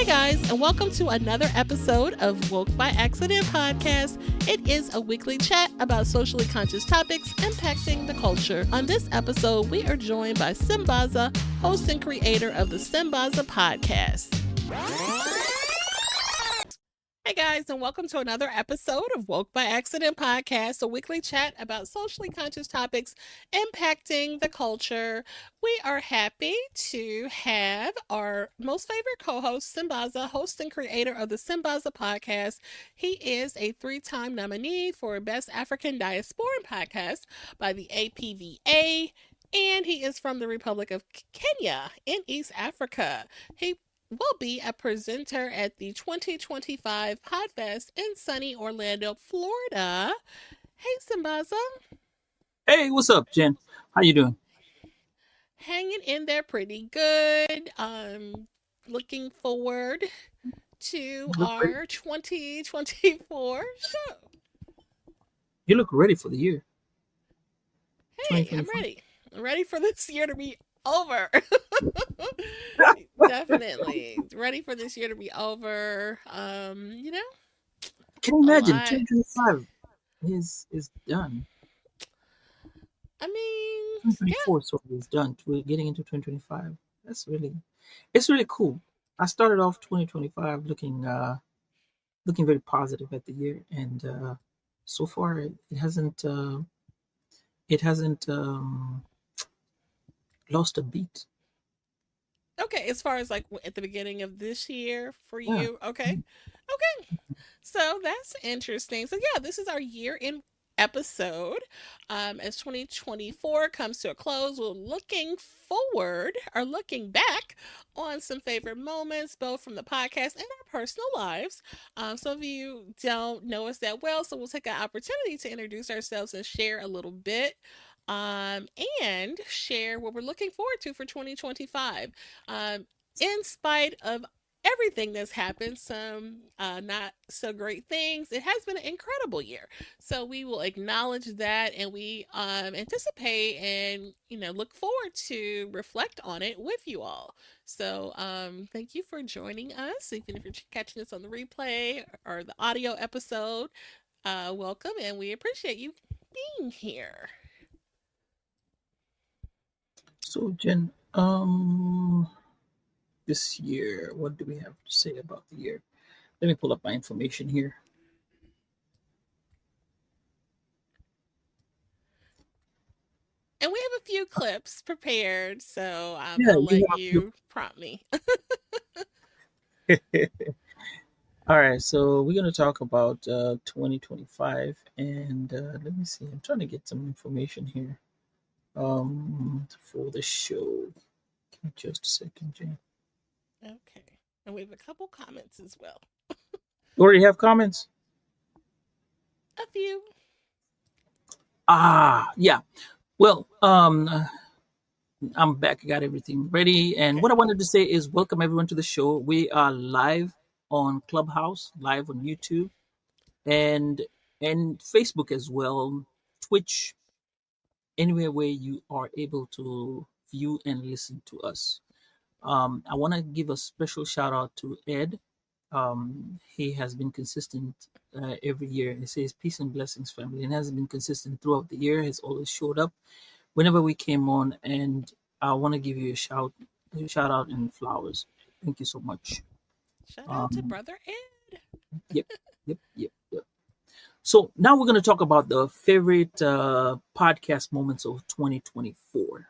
Hey guys, and welcome to another episode of Woke by Accident Podcast. It is a weekly chat about socially conscious topics impacting the culture. On this episode, we are joined by Sambaza, host and creator of the Sambaza Podcast. Hey guys, and welcome to another episode of Woke by Accident Podcast, a weekly chat about socially conscious topics impacting the culture. We are happy to have our most favorite co-host, Sambaza, host and creator of the Sambaza Podcast. He is a 3-time nominee for Best African Diasporan Podcast by the APVA, and he is from the Republic of Kenya in East Africa. He will be a presenter at the 2025 Podfest in sunny Orlando, Florida. Hey, Sambaza. Hey, what's up, Jen? How you doing? Hanging in there pretty good. Looking forward to our 2024 show. You look ready for the year. Hey, I'm ready. I'm ready for this year to be over. Definitely ready for this year to be over. Can you imagine 2025 is done? I mean, 2024 sort of is done. We're getting into 2025. It's really cool. I started off 2025 looking very positive at the year, and so far it hasn't lost a beat. Okay, as far as like at the beginning of this year for you, okay. So that's interesting. So yeah, this is our year in episode. As 2024 comes to a close, we're looking forward or looking back on some favorite moments, both from the podcast and our personal lives. Some of you don't know us that well, so we'll take an opportunity to introduce ourselves and share a little bit. And share what we're looking forward to for 2025. In spite of everything that's happened, some not so great things, it has been an incredible year. So we will acknowledge that, and we anticipate and look forward to reflect on it with you all. So thank you for joining us, even if you're catching us on the replay or the audio episode. Welcome, and we appreciate you being here. So, Jen, this year, what do we have to say about the year? Let me pull up my information here. And we have a few clips prepared, so I'll let you prompt me. All right, so we're going to talk about 2025, and let me see. I'm trying to get some information here for the show. Give me just a second, Jen. Okay, and we have a couple comments as well. You already have comments? A few. Yeah. Well, I'm back. I got everything ready, and what I wanted to say is welcome everyone to the show. We are live on Clubhouse, live on YouTube, and Facebook as well, Twitch, anywhere where you are able to view and listen to us. I want to give a special shout out to Ed. He has been consistent every year. He says peace and blessings, family, and has been consistent throughout the year. Has always showed up whenever we came on, and I want to give you a shout out and flowers. Thank you so much. Shout out to Brother Ed. Yep. So now we're going to talk about the favorite podcast moments of 2024.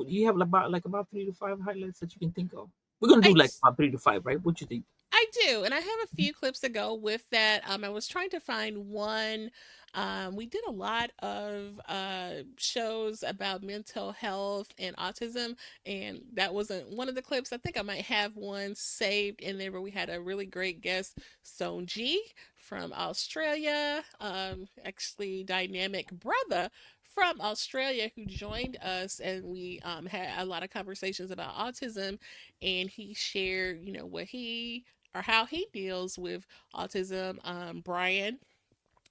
You have about 3 to 5 highlights that you can think of? We're going to do about 3 to 5, right? What do you think? I do, and I have a few clips to go with that. I was trying to find one. We did a lot of shows about mental health and autism, and that wasn't one of the clips. I think I might have one saved in there where we had a really great guest, Sonji from Australia, actually dynamic brother from Australia who joined us, and we had a lot of conversations about autism, and he shared, what he or how he deals with autism. Brian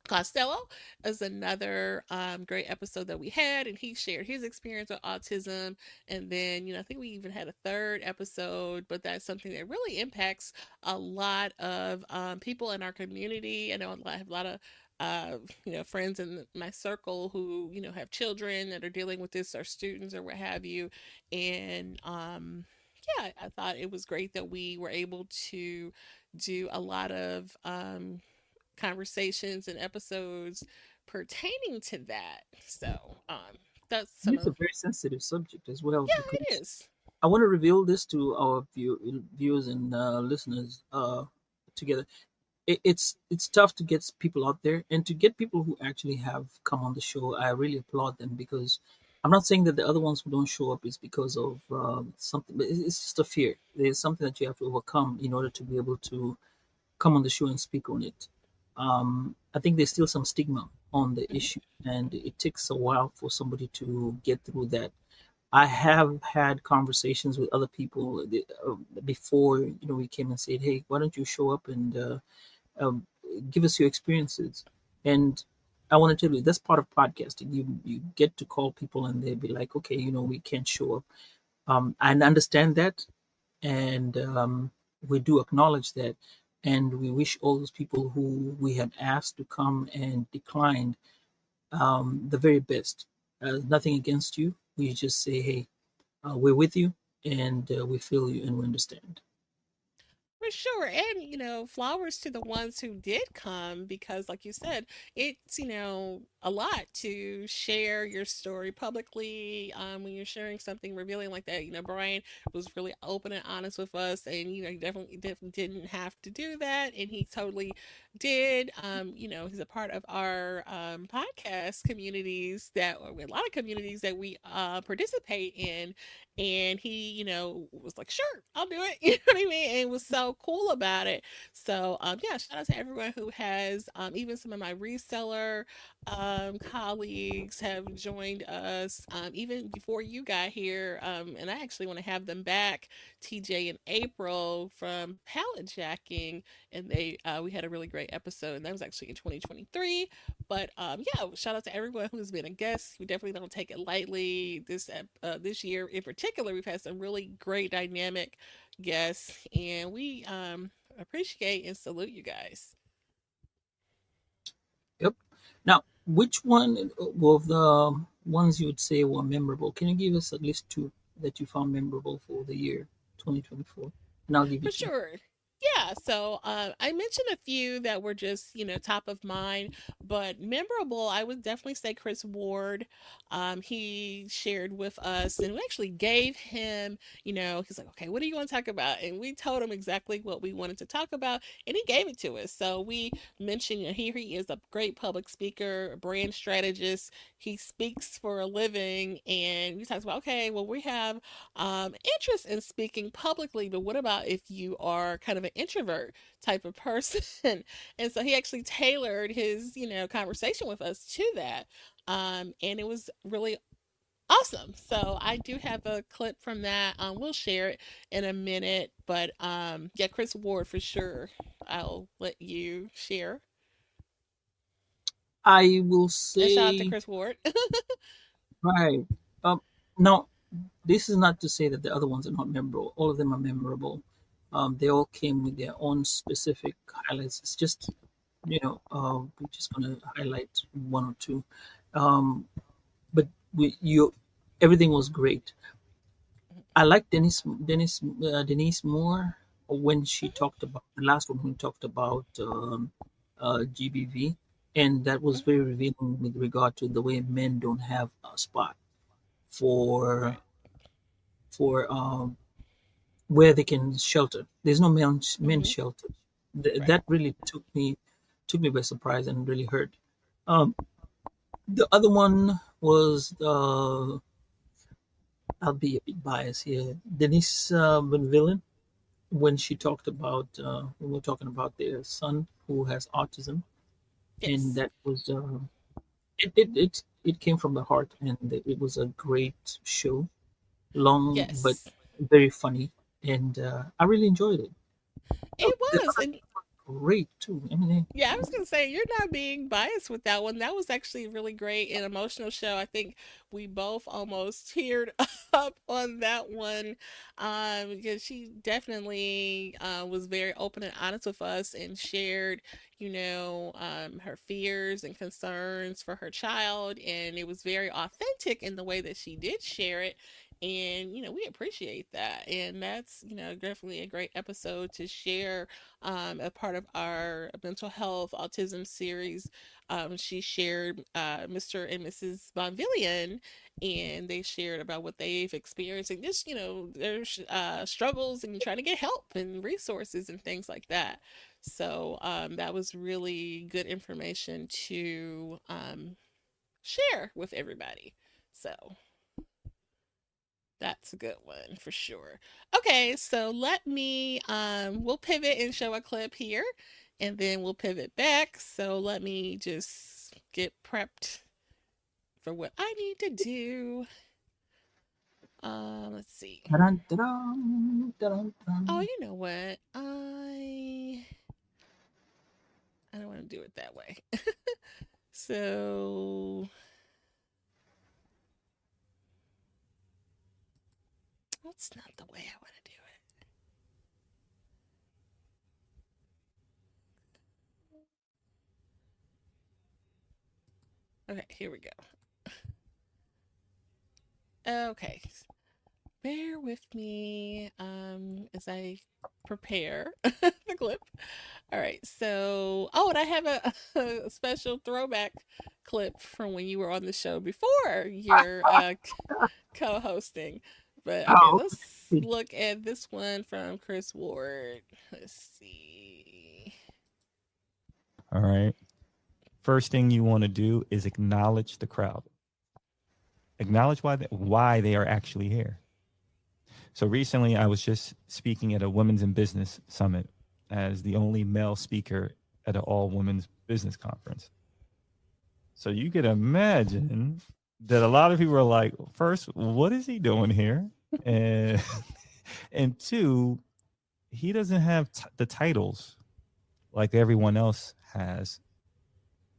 Costello is another great episode that we had, and he shared his experience with autism. And then, I think we even had a third episode, but that's something that really impacts a lot of people in our community. I know I have a lot of friends in my circle who have children that are dealing with this, or students, or what have you. And yeah, I thought it was great that we were able to do a lot of conversations and episodes pertaining to that. So, that's some It's a of. very sensitive subject as well Yeah, it because is. I want to reveal this to our viewers and listeners together. It's tough to get people out there and to get people who actually have come on the show. I really applaud them because I'm not saying that the other ones who don't show up is because of something, but it's just a fear. There's something that you have to overcome in order to be able to come on the show and speak on it. I think there's still some stigma on the Hmm. issue, and it takes a while for somebody to get through that. I have had conversations with other people before, we came and said, "Hey, why don't you show up and um, give us your experiences?" And I want to tell you that's part of podcasting. You get to call people and they'll be like, "Okay, we can't show up." I understand that, and we do acknowledge that, and we wish all those people who we had asked to come and declined the very best. Nothing against you. We just say, "Hey, we're with you, and we feel you, and we understand." For sure. And, flowers to the ones who did come because, like you said, it's, a lot to share your story publicly when you're sharing something revealing like that. Brian was really open and honest with us, and, he definitely didn't have to do that. And he totally did. He's a part of our podcast communities that, or a lot of communities that we participate in, and he was like, sure, I'll do it. You know what I mean? And was so cool about it. So yeah, shout out to everyone who has, even some of my reseller colleagues have joined us even before you got here. And I actually want to have them back, TJ and April from pallet jacking, and we had a really great episode, and that was actually in 2023. But yeah, shout out to everyone who's been a guest. We definitely don't take it lightly. This year in particular, we've had some really great dynamic guests, and we appreciate and salute you guys. Yep. Now, which one of the ones you would say were memorable? Can you give us at least two that you found memorable for the year 2024? And I'll give you For two. sure. Yeah, so I mentioned a few that were just, top of mind, but memorable, I would definitely say Chris Ward. He shared with us, and we actually gave him, he's like, okay, what do you want to talk about? And we told him exactly what we wanted to talk about, and he gave it to us. So we mentioned, here he is, a great public speaker, a brand strategist. He speaks for a living, and we talked about, okay, well, we have interest in speaking publicly, but what about if you are kind of an introvert type of person? And so he actually tailored his, conversation with us to that. And it was really awesome. So I do have a clip from that. We'll share it in a minute, but yeah, Chris Ward for sure. I'll let you share. I will And shout out to say, Chris Ward. right. Um, Now, this is not to say that the other ones are not memorable. All of them are memorable. They all came with their own specific highlights. It's just, we're just going to highlight one or two. Um, but everything was great. I like Denise Moore when she talked about the last one, when we talked about GBV, and that was very revealing with regard to the way men don't have a spot for Right. where they can shelter. There's no men's Mm-hmm. shelter. Right. That really took me by surprise and really hurt. Um, the other one was I'll be a bit biased here. Denise Van when she talked about when we are talking about their son who has autism, and Yes. that was it came from the heart, and it was a great show, long but Yes. very funny, and I really enjoyed it. It The was. And great too. I mean, Yeah, I was gonna say you're not being biased with that one. That was actually really great and emotional show. I think we both almost teared up on that one, because she definitely was very open and honest with us and shared, her fears and concerns for her child, and it was very authentic in the way that she did share it. And we appreciate that, and that's definitely a great episode to share, a part of our mental health autism series. She shared Mr. and Mrs. Bonvillian, and they shared about what they've experienced and just, their struggles and trying to get help and resources and things like that. So that was really good information to share with everybody. So that's a good one for sure. Okay, so let me we'll pivot and show a clip here and then we'll pivot back. So let me just get prepped for what I need to do. Let's see. dun, dun, dun, Oh, dun. you know what? I don't want to do it that way. So that's not the way I want to do it. Okay, here we go. Okay, bear with me as I prepare the clip. All right, so and I have a special throwback clip from when you were on the show before your co-hosting. But okay, Oh, let's okay. look at this one from Chris Ward. Let's see. All right. First thing you want to do is acknowledge the crowd. Acknowledge why they are actually here. So recently, I was just speaking at a women's in business summit as the only male speaker at an all women's business conference. So you could imagine that a lot of people are like, first, what is he doing here? And and two, he doesn't have the titles like everyone else has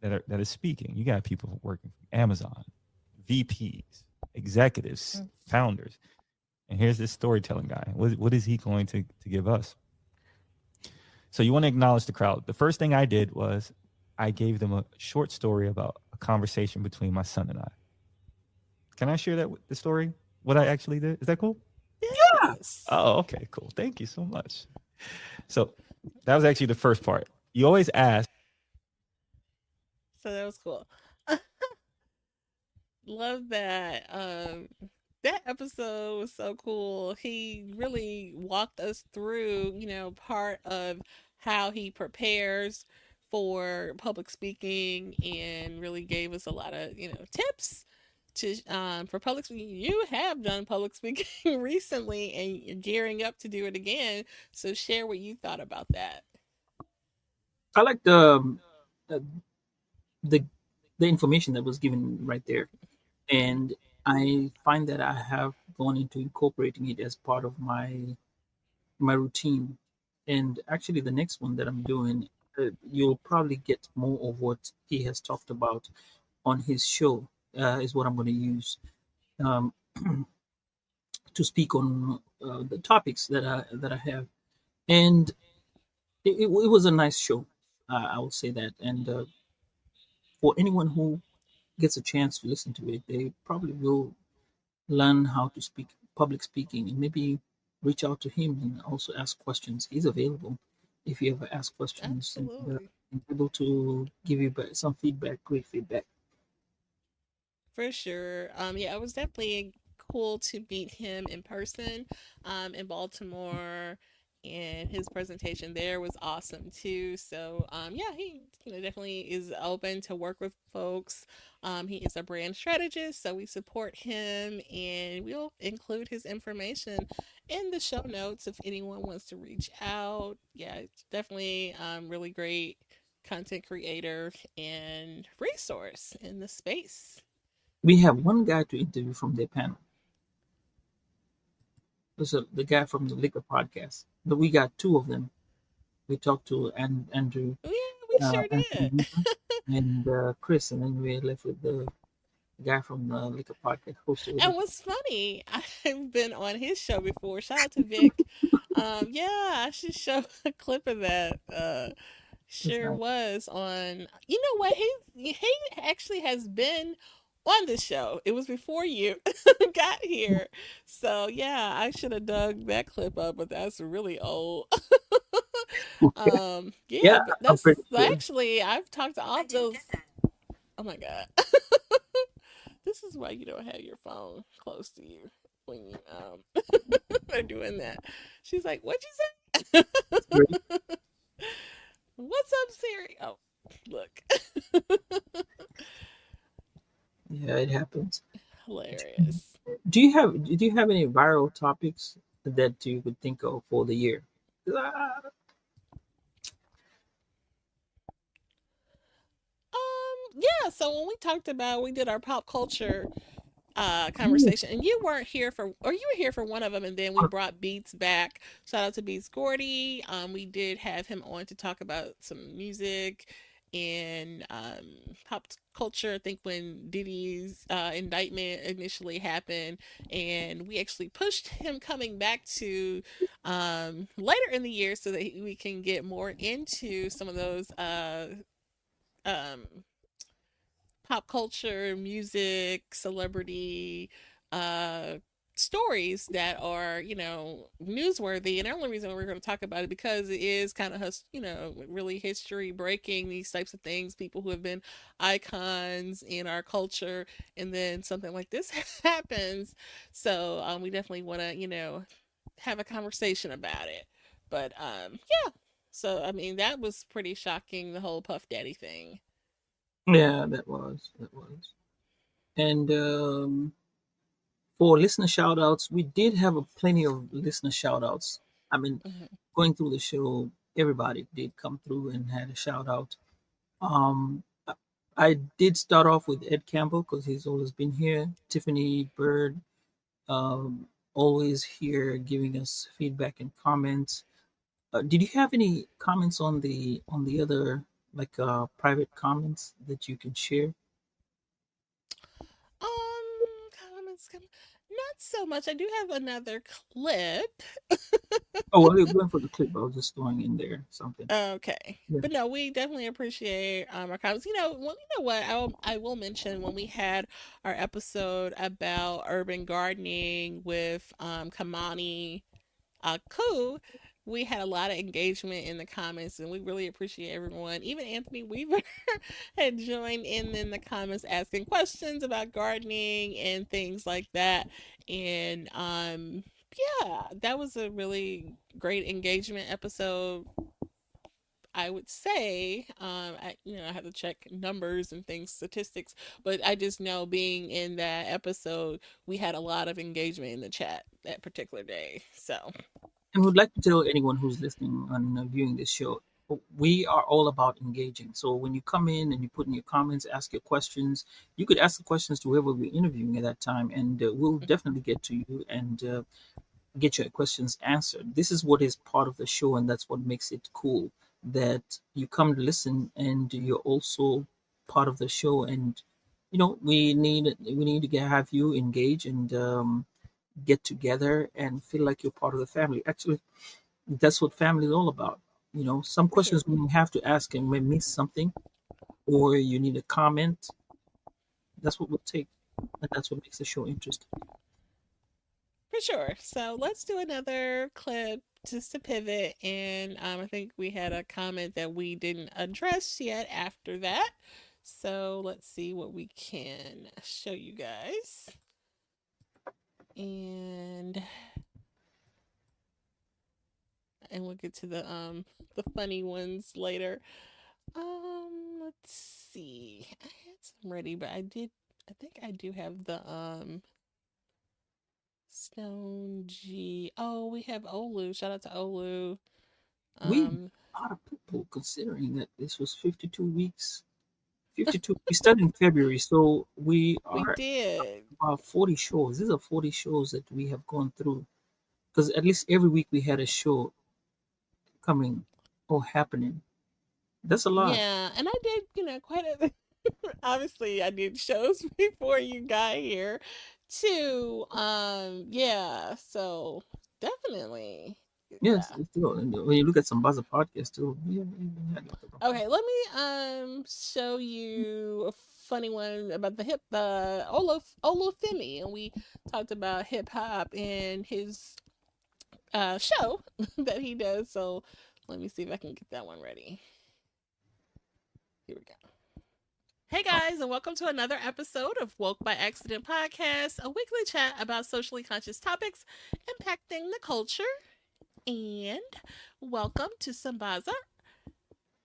that is speaking. You got people working for Amazon, VPs, executives, founders. And here's this storytelling guy. What is he going to give us? So you want to acknowledge the crowd. The first thing I did was I gave them a short story about a conversation between my son and I. Can I share the story? What I actually did? Is that cool? Yes. Oh, okay, cool. Thank you so much. So that was actually the first part. You always ask. So that was cool. Love that. That episode was so cool. He really walked us through, part of how he prepares for public speaking and really gave us a lot of, tips to for public speaking. You have done public speaking recently and you're gearing up to do it again. So share what you thought about that. I like uh, the the information that was given right there, and I find that I have gone into incorporating it as part of my routine. And actually, the next one that I'm doing, you'll probably get more of what he has talked about on his show. Is what I'm going to use um, to speak on the topics that I have, and it was a nice show. I will say that, and for anyone who gets a chance to listen to it, they probably will learn how to speak public speaking and maybe reach out to him and also ask questions. He's available if you ever ask questions and Absolutely. able to give you some feedback, great feedback. For sure. Yeah, it was definitely cool to meet him in person, in Baltimore, and his presentation there was awesome too. So, yeah, he definitely is open to work with folks. He is a brand strategist, so we support him, and we'll include his information in the show notes if anyone wants to reach out. Yeah, it's definitely really great content creator and resource in the space. We have one guy to interview from their panel. This is the guy from the Liquor Podcast, but we got two of them. We talked to Andrew, Yeah, we sure Anthony did. Weaver, and Chris, and then we left with the guy from the Liquor Podcast hosted with And us. what's funny, I've been on his show before. Shout out to Vic. Yeah, I should show a clip of that. That's Sure nice. was on. You know what? He actually has been on the show. It was before you got here. So yeah, I should have dug that clip up, but that's really old. Yeah, Yeah, but I'm that's pretty sure. actually I've talked to all those. Oh my god. This is why you don't have your phone close to you when you are doing that. She's like, "What'd you say?" It's great. What's up, Siri? Oh, look. Yeah, it happens. Hilarious. Do you have any viral topics that you could think of for the year? Yeah, so when we talked about we did our pop culture conversation, and you weren't here for, or you were here for one of them, and then we brought Beats back. Shout out to Beats Gordy. We did have him on to talk about some music and pop culture. I think when Diddy's indictment initially happened, and we actually pushed him coming back to later in the year so that we can get more into some of those um, pop culture, music, celebrity uh stories that are, newsworthy. And the only reason we're going to talk about it because it is kind of, really history breaking, these types of things, people who have been icons in our culture, and then something like this happens. So we definitely want to, have a conversation about it. But yeah. So I mean, that was pretty shocking, the whole Puff Daddy thing. Yeah, that was. And for listener shout outs, we did have a plenty of listener shout outs. I mean, Mhm. going through the show, everybody did come through and had a shout out. Um, I I did start off with Ed Campbell because he's always been here. Tiffany Bird, um, always here giving us feedback and comments. Did you have any comments on the other like private comments that you can share? Not so much. I do have another clip. Oh, well, we went for the clip. I was just throwing in there something. Okay, Yeah. but no, we definitely appreciate our comments. You know what? I will mention when we had our episode about urban gardening with Kamani Ku, we had a lot of engagement in the comments, and we really appreciate everyone. Even Anthony Weaver had joined in the comments asking questions about gardening and things like that. And yeah, that was a really great engagement episode. I would say, I have to check numbers and things, statistics, but I just know being in that episode, we had a lot of engagement in the chat that particular day. So, And would like to tell anyone who's listening and viewing this show, we are all about engaging. So when you come in and you put in your comments, ask your questions, you could ask the questions to whoever we're interviewing at that time, and we'll definitely get to you and get your questions answered. This is what is part of the show, and that's what makes it cool. That you come to listen, and you're also part of the show. And we need to have you engage and get together and feel like you're part of the family. Actually, that's what family is all about. Some for sure. questions we have to ask and we miss something, or you need a comment. That's what we'll take, and that's what makes the show interesting. For sure. So let's do another clip just to pivot. And I think we had a comment that we didn't address yet after that. So let's see what we can show you guys. And we'll get to the funny ones later. Let's see. I had some ready, but I think I do have the Stone G. Oh, we have Olu. Shout out to Olu. We Um, a lot of people considering that this was 52 weeks. 52. We started in February, so we we are did. about 40 shows. These are 40 shows that we have gone through because at least every week we had a show coming. Oh, happening. That's a lot. Yeah, and I did, quite a obviously I did shows before you got here too. Yeah, so definitely. Yes, Yeah. it's still. And when you look at Sambaza Podcast too, yeah, we had like Okay, let me show you a funny one about the Olufemi, and we talked about hip hop and his show that he does. So let me see if I can get that one ready. Here we go. Hey guys, and welcome to another episode of Woke by Accident Podcast, a weekly chat about socially conscious topics impacting the culture. And welcome to Sambaza,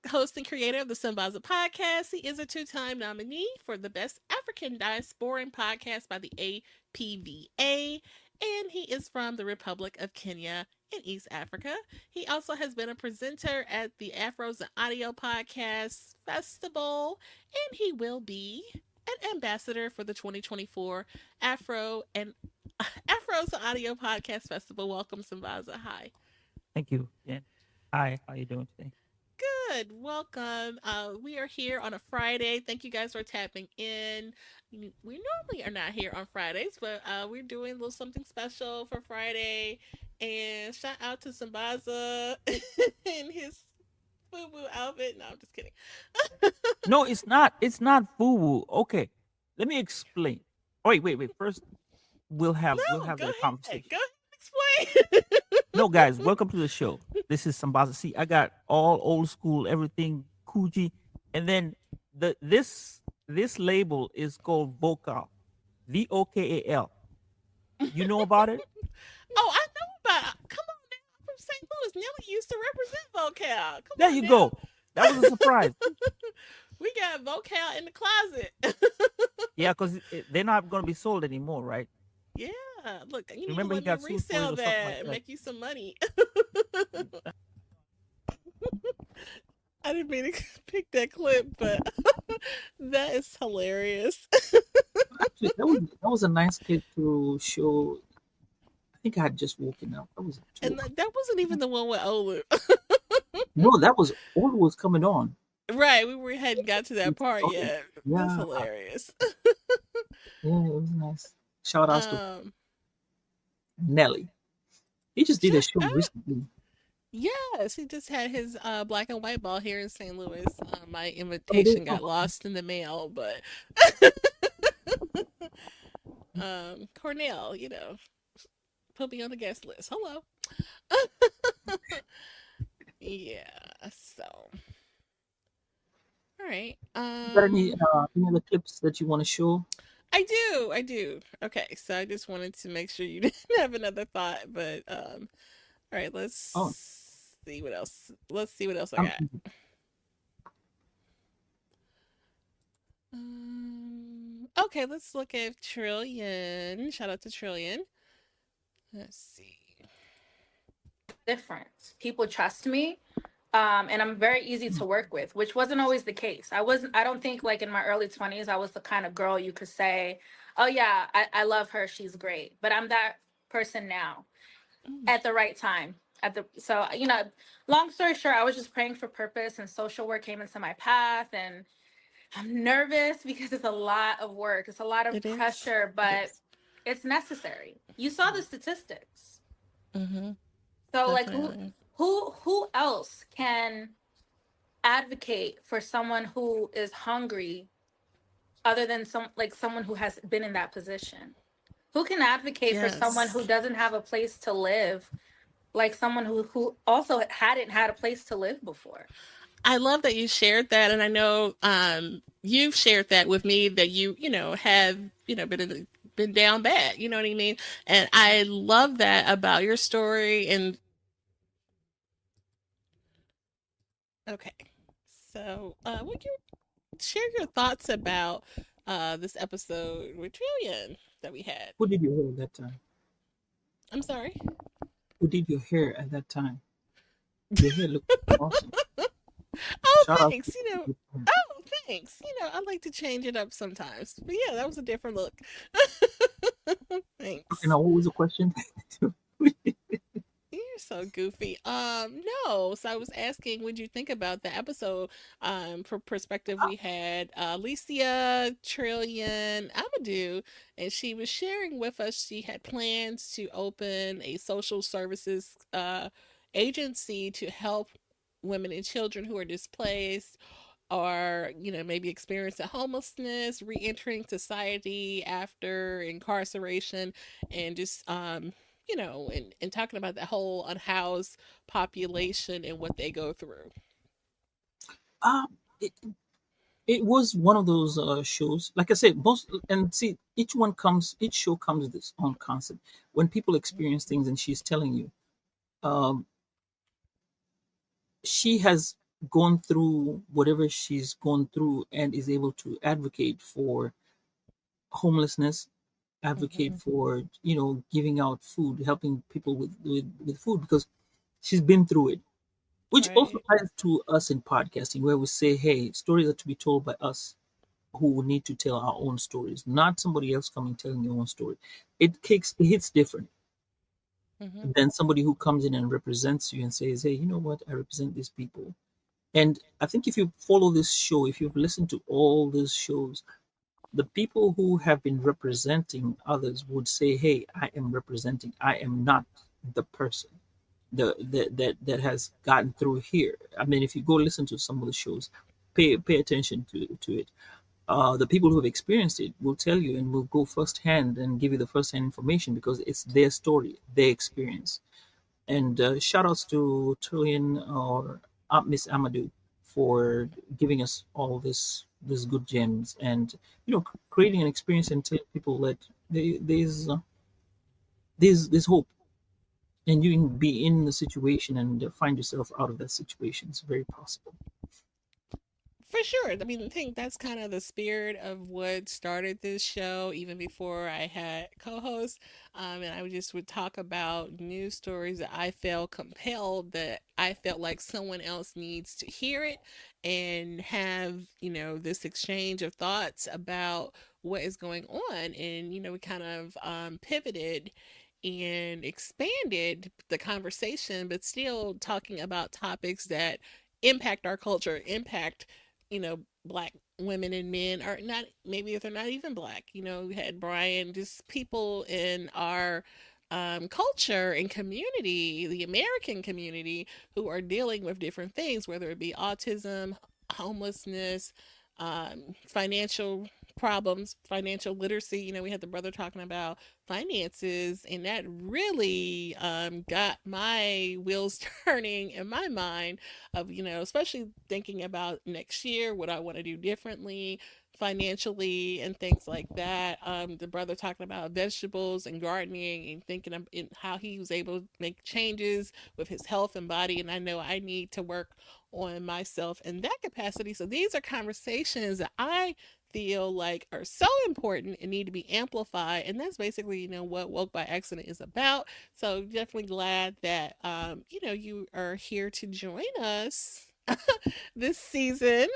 host and creator of the Sambaza Podcast. He is a two-time nominee for the Best African Diasporan Podcast by the APVA, and he is from the Republic of Kenya in East Africa. He also has been a presenter at the Afros and Audio Podcast Festival, and he will be an ambassador for the 2024 Afros and Audio Podcast Festival. Welcome, Sambaza. Hi. Thank you. Yeah. Hi. How you doing today? Good. Welcome. We are here on a Friday. Thank you guys for tapping in. We normally are not here on Fridays, but we're doing a little something special for Friday. And shout out to Sambaza in his FUBU outfit. No, I'm just kidding. No, it's not. It's not FUBU. Okay, let me explain. Oh, wait. First, we'll have Go the ahead. conversation. Go ahead and explain. No, guys, welcome to the show. This is Sambaza. See, I got all old school, everything Kuji, and then this label is called Vocal, VOKAL. You know about it? Oh, I know about it. Come on now. I'm from St. Louis. Nelly used to represent Vocal. Come There on you now. go. That was a surprise. We got Vocal in the closet. Yeah, because they're not going to be sold anymore, right? Yeah, look, you need Remember, to he let got me sued for it or resell something that like and that. make you some money. I didn't mean to pick that clip, but that is hilarious. Actually, that was a nice clip to show. I think I had just woken up. That was And that wasn't even the one with Olu. no, that was all was coming on. Right, we hadn't got to that part Okay. yet. Yeah, That's hilarious. yeah, it was nice. Shout outs to Um, Nelly. He just did a show shout out. recently. Yes, he just had his black and white ball here in St. Louis. My invitation got lost in the mail, but Cornell, put me on the guest list. Hello. Yeah, so all right. Got any other clips that you want to show? I do. Okay, so I just wanted to make sure you didn't have another thought, but all right, let's see what else. Let's see what else I got. Okay, let's look at Trillion. Shout out to Trillion. Let's see. Difference. People trust me. And I'm very easy to work with, which wasn't always the case. I don't think like in my early 20s, I was the kind of girl you could say, oh yeah, I love her. She's great. But I'm that person now at the right time. So, long story short, I was just praying for purpose and social work came into my path, and I'm nervous because it's a lot of work. It's a lot of pressure, but it's necessary. You saw the statistics. Mm-hmm. So definitely. like who else can advocate for someone who is hungry other than someone who has been in that position? Who can advocate for someone who doesn't have a place to live, like someone who also hadn't had a place to live before? I love that you shared that, and I know you've shared that with me, that you have been down bad, you know what I mean? And I love that about your story. And okay, so would you share your thoughts about this episode with Trillion that we had? Who did your hair at that time? I'm sorry? Who did your hair at that time? Your hair looked awesome. Oh, thanks. Thanks. I like to change it up sometimes. But yeah, that was a different look. Thanks. Okay, now what was the question? You're so goofy. No. So I was asking, what you think about the episode? For perspective, we had Alicia, Trillion, Amadou, and she was sharing with us she had plans to open a social services agency to help women and children who are displaced or maybe experiencing homelessness, re-entering society after incarceration, and just and talking about the whole unhoused population and what they go through. Uh, it, it was one of those shows. Like I said, most and see each show comes with its own concept. When people experience things, and she's telling you, um, she has gone through whatever she's gone through and is able to advocate for homelessness, advocate Mm-hmm. for giving out food, helping people with food, because she's been through it, which also Right. ties to us in podcasting, where we say, hey, stories are to be told by us who need to tell our own stories, not somebody else coming telling your own story. It hits different Mm-hmm. than somebody who comes in and represents you and says, hey, you know what, I represent these people. And I think if you follow this show, if you've listened to all these shows, the people who have been representing others would say, hey, I am representing, I am not the person that has gotten through here. I mean, if you go listen to some of the shows, pay attention to it. The people who have experienced it will tell you and will go firsthand and give you the firsthand information, because it's their story, their experience. And shout outs to Trillian or Miss Amadou for giving us all this good gems, and creating an experience and telling people that there's hope, and you can be in the situation and find yourself out of that situation. It's very possible. For sure. I mean, I think that's kind of the spirit of what started this show, even before I had co-hosts. And I would talk about news stories that I felt compelled, that I felt like someone else needs to hear it, and have this exchange of thoughts about what is going on. And we kind of pivoted and expanded the conversation, but still talking about topics that impact our culture, impact black women and men, are not, maybe if they're not even black. We had Brian, just people in our culture and community, the American community, who are dealing with different things, whether it be autism, homelessness, financial problems, financial literacy. We had the brother talking about finances, and that really got my wheels turning in my mind of, especially thinking about next year, what I want to do differently financially and things like that. The brother talking about vegetables and gardening, and thinking of in how he was able to make changes with his health and body. And I know I need to work on myself in that capacity. So these are conversations that I feel like are so important and need to be amplified. And that's basically, what Woke by Accident is about. So definitely glad that you are here to join us this season.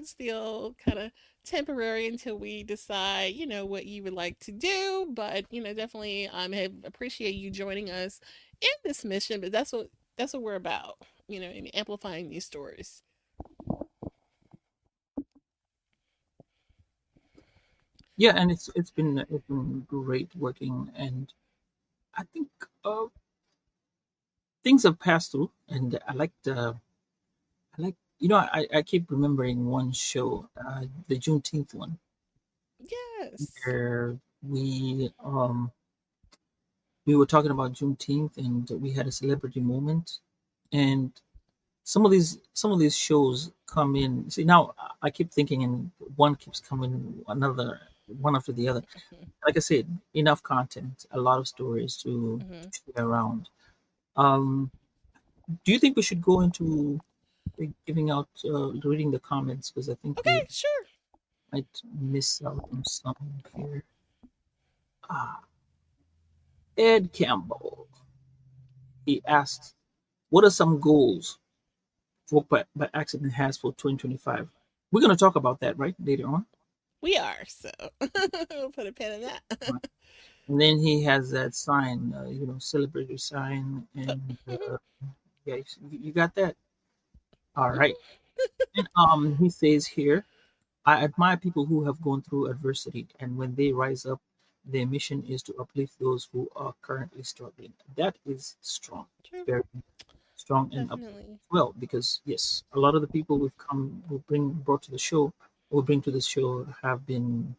Still kind of temporary until we decide, what you would like to do. But, definitely have appreciate you joining us in this mission. But that's what we're about, and amplifying these stories. Yeah, and it's been great working, and I think uh, things have passed through, and I keep remembering one show, the Juneteenth one, Yes. where we were talking about Juneteenth, and we had a celebrity moment, and some of these shows come in. See, now I keep thinking, and one keeps coming, another one after the other. Like I said, enough content, a lot of stories Hmm. to share around. Um, do you think we should go into giving out, reading the comments, because I think Okay, we sure. might miss out on some here. Ah, Ed Campbell. He asks, "What are some goals Work by Accident has for 2025?" We're going to talk about that right later on. We are, so we'll put a pin in that. And then he has that sign, celebrity sign, and Mhm. yeah, you got that. All right. And he says here, I admire people who have gone through adversity, and when they rise up, their mission is to uplift those who are currently struggling. That is strong, True. very strong and uplifting Definitely. as well. Because yes, a lot of the people we brought to the show, or bring to the show, have been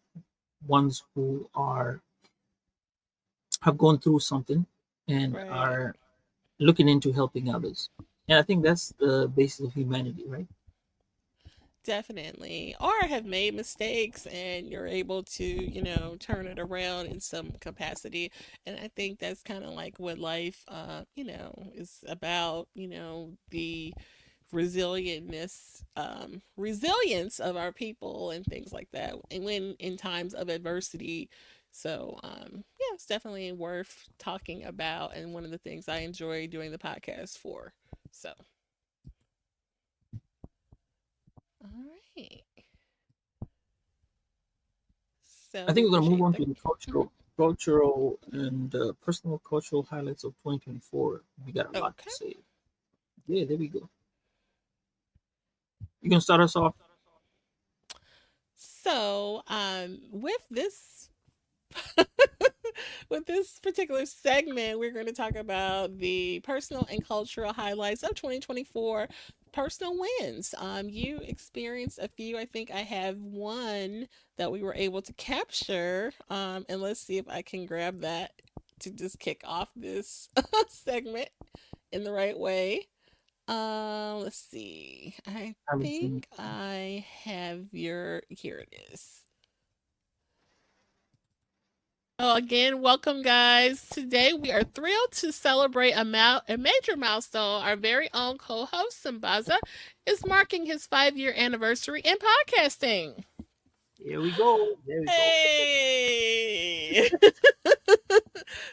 ones who are have gone through something and Right. are looking into helping others. And I think that's the basis of humanity, right? Definitely. Or have made mistakes and you're able to, turn it around in some capacity. And I think that's kind of like what life, is about, the resilience of our people and things like that. And when in times of adversity. So, yeah, it's definitely worth talking about. And one of the things I enjoy doing the podcast for. So, all right. I So we think we're gonna move appreciate on the. to the Mhm. cultural and personal cultural highlights of 2024. We got a lot to Okay. say. Yeah, there we go. You can start us off. So, with this particular segment, we're going to talk about the personal and cultural highlights of 2024, personal wins. You experienced a few. I think I have one that we were able to capture. And let's see if I can grab that to just kick off this segment in the right way. Let's see. I I haven't seen. think I have your. Here it is. Oh, again, welcome, guys. Today we are thrilled to celebrate a major milestone. Our very own co-host Sambaza is marking his 5-year anniversary in podcasting. Here we go. There we go. Hey!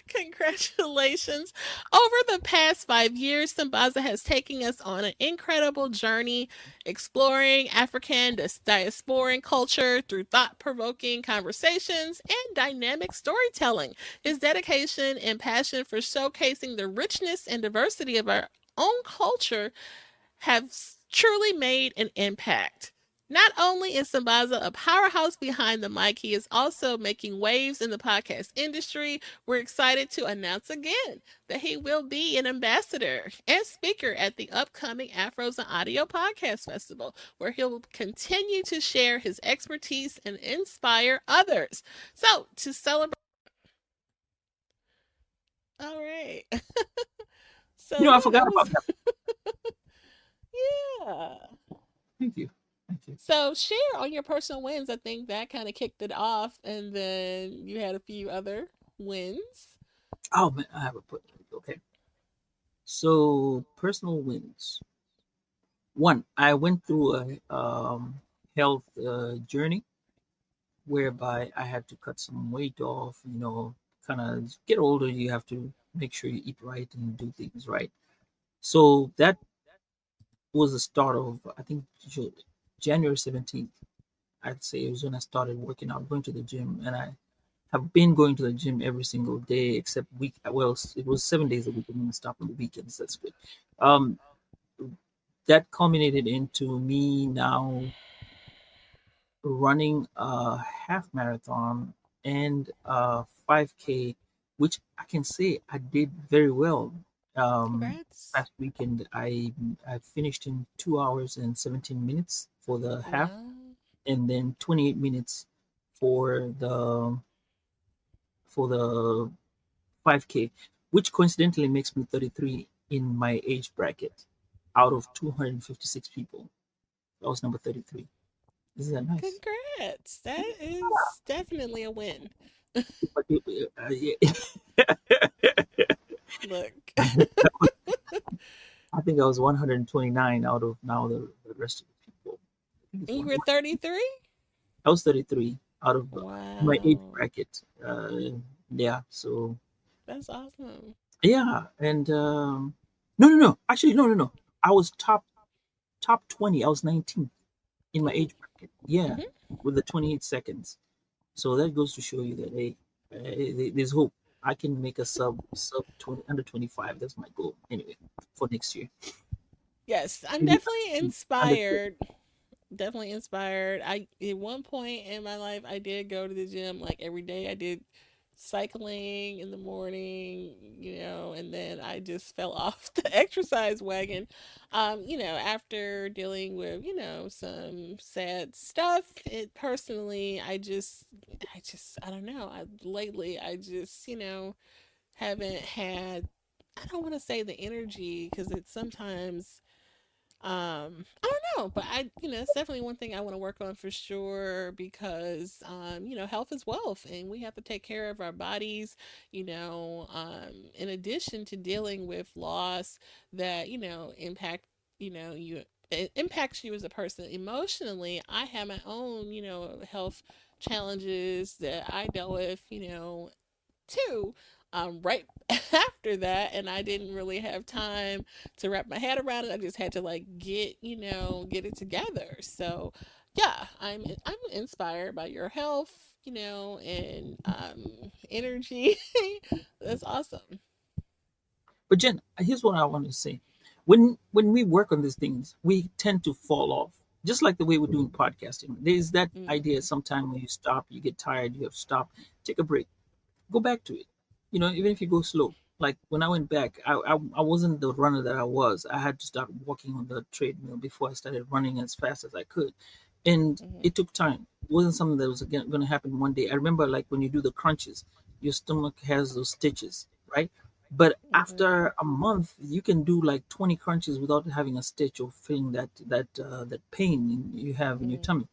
Congratulations. Over the past 5 years, Sambaza has taken us on an incredible journey exploring African diasporan culture through thought provoking conversations and dynamic storytelling. His dedication and passion for showcasing the richness and diversity of our own culture have truly made an impact. Not only is Sambaza a powerhouse behind the mic, he is also making waves in the podcast industry. We're excited to announce again that he will be an ambassador and speaker at the upcoming Afros and Audio Podcast Festival, where he'll continue to share his expertise and inspire others. So, to celebrate. All right. So, I yeah, forgot that about was, that. yeah. Thank you. Thank you. So share on your personal wins. I think that kind of kicked it off, and then you had a few other wins. Oh man, I have a put. Okay. So personal wins. One, I went through a health journey whereby I had to cut some weight off. Kind of get older, you have to make sure you eat right and do things right. So that was the start of, I think, January 17th. I'd say it was when I started working out, going to the gym, and I have been going to the gym every single day except week. Well, it was 7 days a week, and then I stopped on the weekends. That's good. Um, that culminated into me now running a half marathon and a 5K, which I can say I did very well. Congrats! Last weekend, I finished in 2 hours and 17 minutes for the half, Wow, and then 28 minutes for the 5K, which coincidentally makes me 33 in my age bracket out of 256 people. I was number 33. Isn't that nice? congrats! That is definitely a win. But yeah, Look, I think I was 129 out of now the rest of the people. I think it's and you one. were 33. I was 33 out of my age Wow, bracket. Yeah, so that's awesome. yeah, and no, actually, no. I was top 20. I was 19th in my Oh, age bracket. Yeah, mm-hmm. with the 28 seconds. So that goes to show you that hey, There's hope. I can make a sub 20 under 25. That's my goal anyway for next year. Yes, I'm Maybe definitely under 30. inspired. Definitely inspired. I at one point in my life I did go to the gym like every day. I did cycling in the morning, and then I just fell off the exercise wagon. After dealing with, some sad stuff, it personally I don't know. Lately I just, haven't had, I don't want to say the energy because it's sometimes I don't know, but it's definitely one thing I want to work on for sure because, health is wealth and we have to take care of our bodies, in addition to dealing with loss that, it impacts you as a person emotionally. I have my own, health challenges that I dealt with, too, right after that, and I didn't really have time to wrap my head around it. I just had to like get it together. So, yeah, I'm inspired by your health, and energy. That's awesome. But Jen, here's what I want to say. When we work on these things, we tend to fall off. Just like the way we're doing podcasting. There's that idea Mm-hmm. sometime when you stop, you get tired, you have to stop, take a break, go back to it. Even if you go slow. Like when I went back, I wasn't the runner that I was. I had to start walking on the treadmill before I started running as fast as I could. And Mm-hmm. it took time. It wasn't something that was going to happen one day. I remember like when you do the crunches, your stomach has those stitches, right? But Mm-hmm. after a month, you can do like 20 crunches without having a stitch or feeling that pain you have in your Mm-hmm. tummy.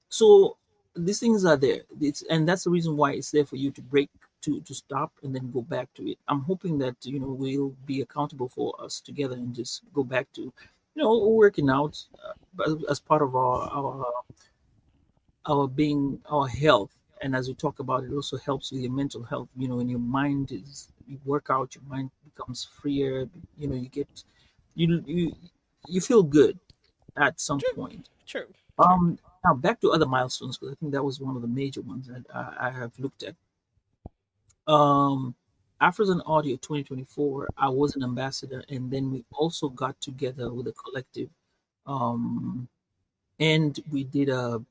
So these things are there. And that's the reason why it's there for you to break, to stop, and then go back to it. I'm hoping that we'll be accountable for us together and just go back to working out as part of our being, our health. And as we talk about, it also helps with your mental health. When your mind is, you work out, your mind becomes freer. You get, you you feel good at some True. point. True. True. Now back to other milestones, because I think that was one of the major ones that I have looked at. Um, Afro's Audio 2024, I was an ambassador, and then we also got together with a collective, um, and we did an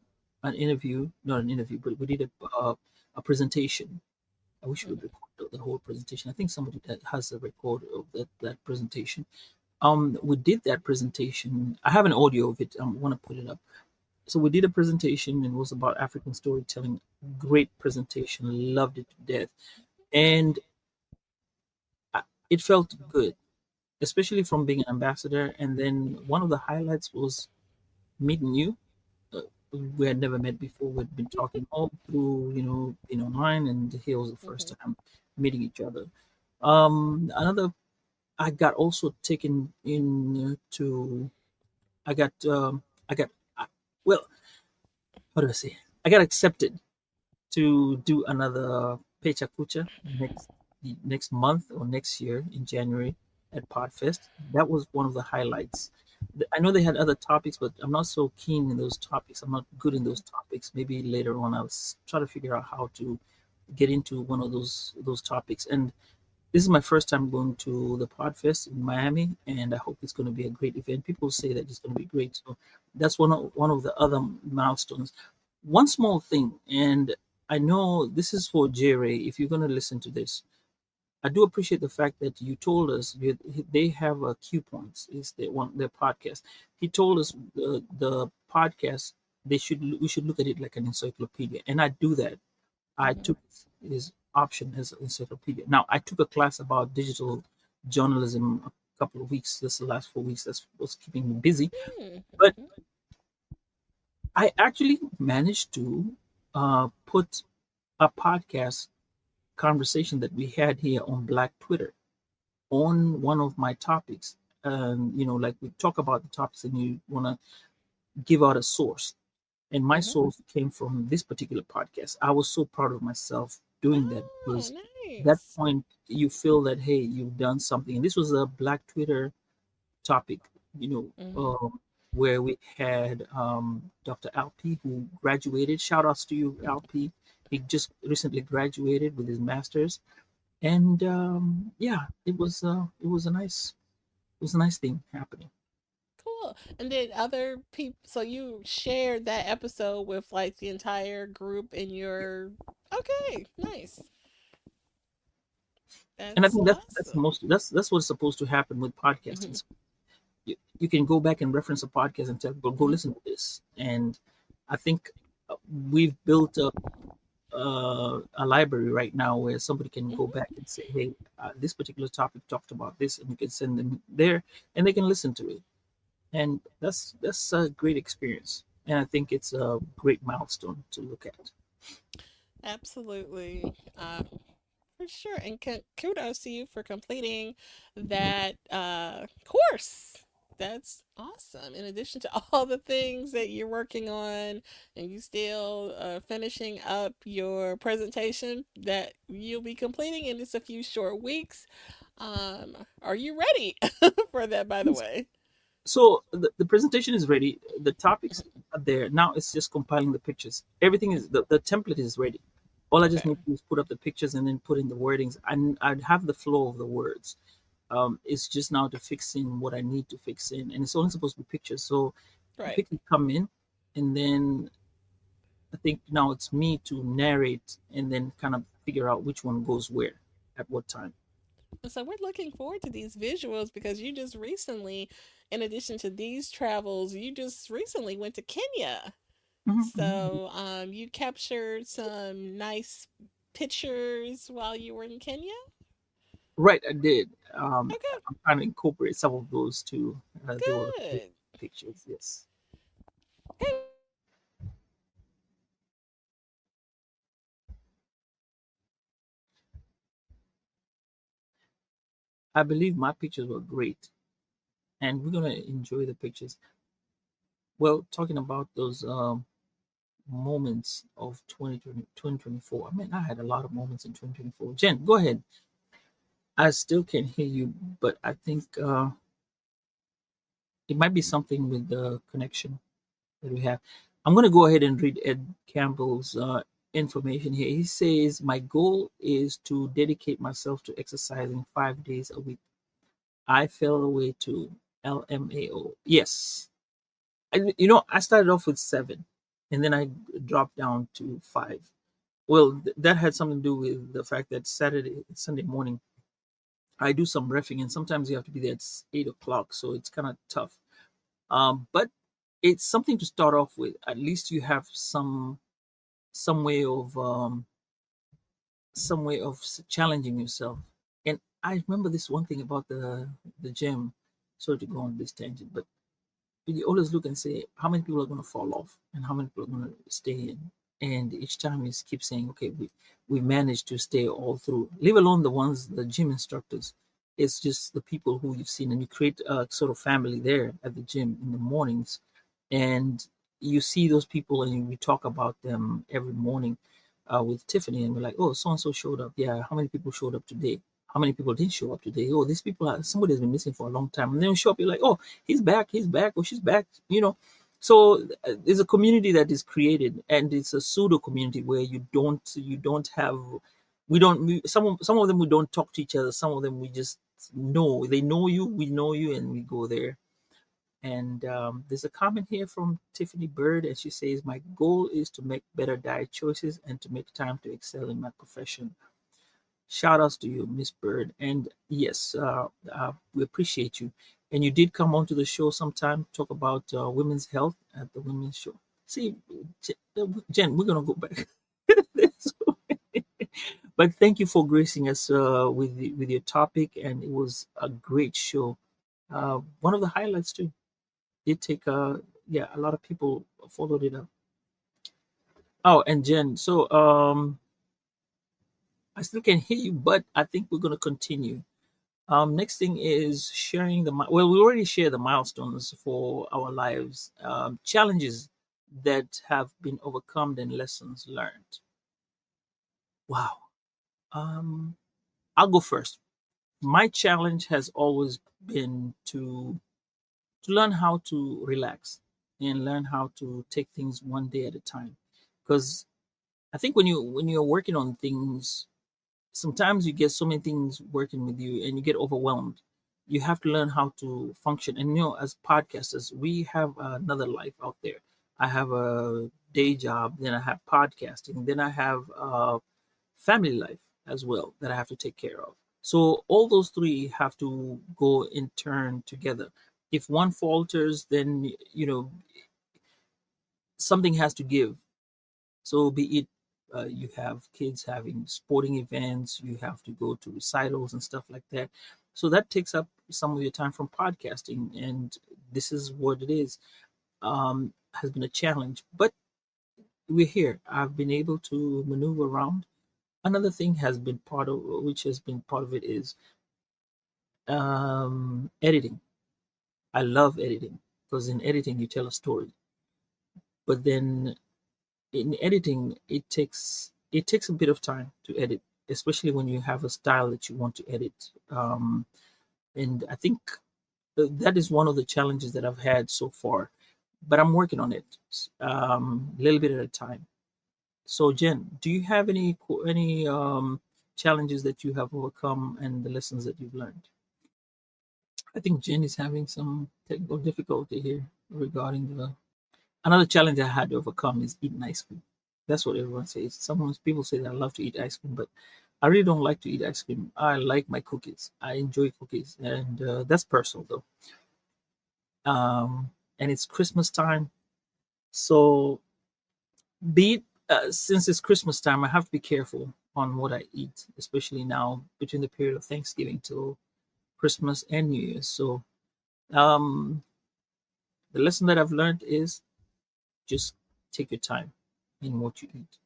interview, not an interview, but we did a presentation. I wish we Mm-hmm. would record the whole presentation. I think somebody that has a record of that presentation. We did that presentation. I have an audio of it. I want to put it up. So we did a presentation, and it was about African storytelling. Great presentation, loved it to death, and it felt good, especially from being an ambassador. And then one of the highlights was meeting you. Uh, we had never met before. We'd been talking all through, being online, and here was the Mm-hmm. first time meeting each other. Another, I got also taken in to, I got, I got, I- well, how do I say? I got accepted to do another Pecha Kucha next month or next year in January at Podfest. That was one of the highlights. I know they had other topics, but I'm not so keen in those topics. I'm not good in those topics. Maybe later on I'll try to figure out how to get into one of those topics. And this is my first time going to the Podfest in Miami, and I hope it's going to be a great event. People say that it's going to be great, so that's one of the other milestones. One small thing, and I know this is for Jerry. If you're going to listen to this, I do appreciate the fact that you told us they have a Q points. Is their podcast? He told us the podcast, we should look at it like an encyclopedia, and I do that. I Mm-hmm. took his option as an encyclopedia. Now, I took a class about digital journalism a couple of weeks, this the last 4 weeks. That was keeping me busy. But Mm-hmm. I actually managed to put a podcast conversation that we had here on Black Twitter on one of my topics. Like we talk about the topics and you want to give out a source. And my Mm-hmm. source came from this particular podcast. I was so proud of myself doing that Oh, because that nice. point you feel that hey, you've done something. And this was a Black Twitter topic, you Mm-hmm. where we had Dr. Alp who graduated. Shout outs to you, Alp. He just recently graduated with his master's, and yeah, it was a nice thing happening. Cool. And did other people? So you shared that episode with like the entire group in your. Okay, nice. And I That's think that's awesome. most that's what's supposed to happen with Hmm. podcasting. You can go back and reference a podcast and tell people, go Hmm. listen to this. And I think we've built up a library right now where somebody can go Hmm. back and say, hey, this particular topic talked about this, and you can send them there, and they can listen to it. And that's a great experience, and I think it's a great milestone to look at. Absolutely. For sure. And kudos to you for completing that course. That's awesome. In addition to all the things that you're working on, and you still finishing up your presentation that you'll be completing in just a few short weeks. Are you ready for that, by the way? So the presentation is ready, the topics are there. Now it's just compiling the pictures. Everything is the template is ready. All I just Okay. need to do is put up the pictures and then put in the wordings. And I'd have the flow of the words. It's just now to fix in what I need to fix in, and it's only supposed to be pictures. So the Right. pictures come in, and then I think now it's me to narrate and then kind of figure out which one goes where at what time. So we're looking forward to these visuals because you just recently, in addition to these travels, you just recently went to Kenya. Mhm, mhm. So you captured some nice pictures while you were in Kenya. Right, I did. Okay, I'm trying to incorporate some of those too. They were great good. pictures, yes. Hey, I believe my pictures were great, and we're gonna enjoy the pictures. Well, talking about those moments of 2024. I mean, I had a lot of moments in 2024. Jen, go ahead. I still can hear you, but I think it might be something with the connection that we have. I'm going to go ahead and read Ed Campbell's information here. He says, my goal is to dedicate myself to exercising 5 days a week. I fell away to LMAO. Yes. I started off with 7, and then I dropped down to 5. Well, that had something to do with the fact that Sunday morning, I do some refing, and sometimes you have to be there at 8 o'clock, so it's kind of tough. But it's something to start off with. At least you have some way of challenging yourself. And I remember this one thing about the gym. Sorry to go on this tangent, but you always look and say how many people are going to fall off and how many people are going to stay in. And each time you keep saying, okay, we managed to stay all through. Leave alone the gym instructors. It's just the people who you've seen, and you create a sort of family there at the gym in the mornings, and you see those people and we talk about them every morning with Tiffany, and we're like, oh, so and so showed up. Yeah, how many people showed up today? How many people didn't show up today? Oh, these people are somebody has been missing for a long time, and then we show up. You're like, oh, he's back, or she's back. So there's a community that is created, and it's a pseudo community where you don't have we don't we, some of them we don't talk to each other. Some of them we just know they know you, we know you, and we go there. And there's a comment here from Tiffany Bird, and she says, my goal is to make better diet choices and to make time to excel in my profession. Shout outs to you, Miss Bird. And yes, we appreciate you. And you did come onto the show sometime, talk about women's health at the women's show. See, Jen, we're going to go back. But thank you for gracing us with your topic, and it was a great show. One of the highlights too. Did take yeah, a lot of people followed it up. Oh, and Jen, so I still can hear you, but I think we're going to continue. Next thing is sharing well, we already share the milestones for our lives, challenges that have been overcome and lessons learned. Wow. Um, I'll go first. My challenge has always been to learn how to relax and learn how to take things one day at a time, because I think when you're working on things, sometimes you get so many things working with you and you get overwhelmed. You have to learn how to function. And as podcasters, we have another life out there. I have a day job, then I have podcasting, then I have family life as well that I have to take care of. So all those three have to go in turn together. If one falters, then something has to give. So be it you have kids having sporting events, you have to go to recitals and stuff like that. So that takes up some of your time from podcasting, and this is what it is. Has been a challenge, but we're here. I've been able to maneuver around. Another thing has been which has been part of it is editing. I love editing because in editing you tell a story, but then in editing it takes a bit of time to edit, especially when you have a style that you want to edit. And I think that is one of the challenges that I've had so far, but I'm working on it, a little bit at a time. So Jen, do you have any challenges that you have overcome and the lessons that you've learned? I think Jen is having some technical difficulty here regarding the. Another challenge I had to overcome is eating ice cream. That's what everyone says. Sometimes people say that I love to eat ice cream, but I really don't like to eat ice cream. I like my cookies. I enjoy cookies, and that's personal though. And it's Christmas time, so be it, since it's Christmas time, I have to be careful on what I eat, especially now between the period of Thanksgiving till Christmas and New Year's. So um, the lesson that I've learned is just take your time in what you eat.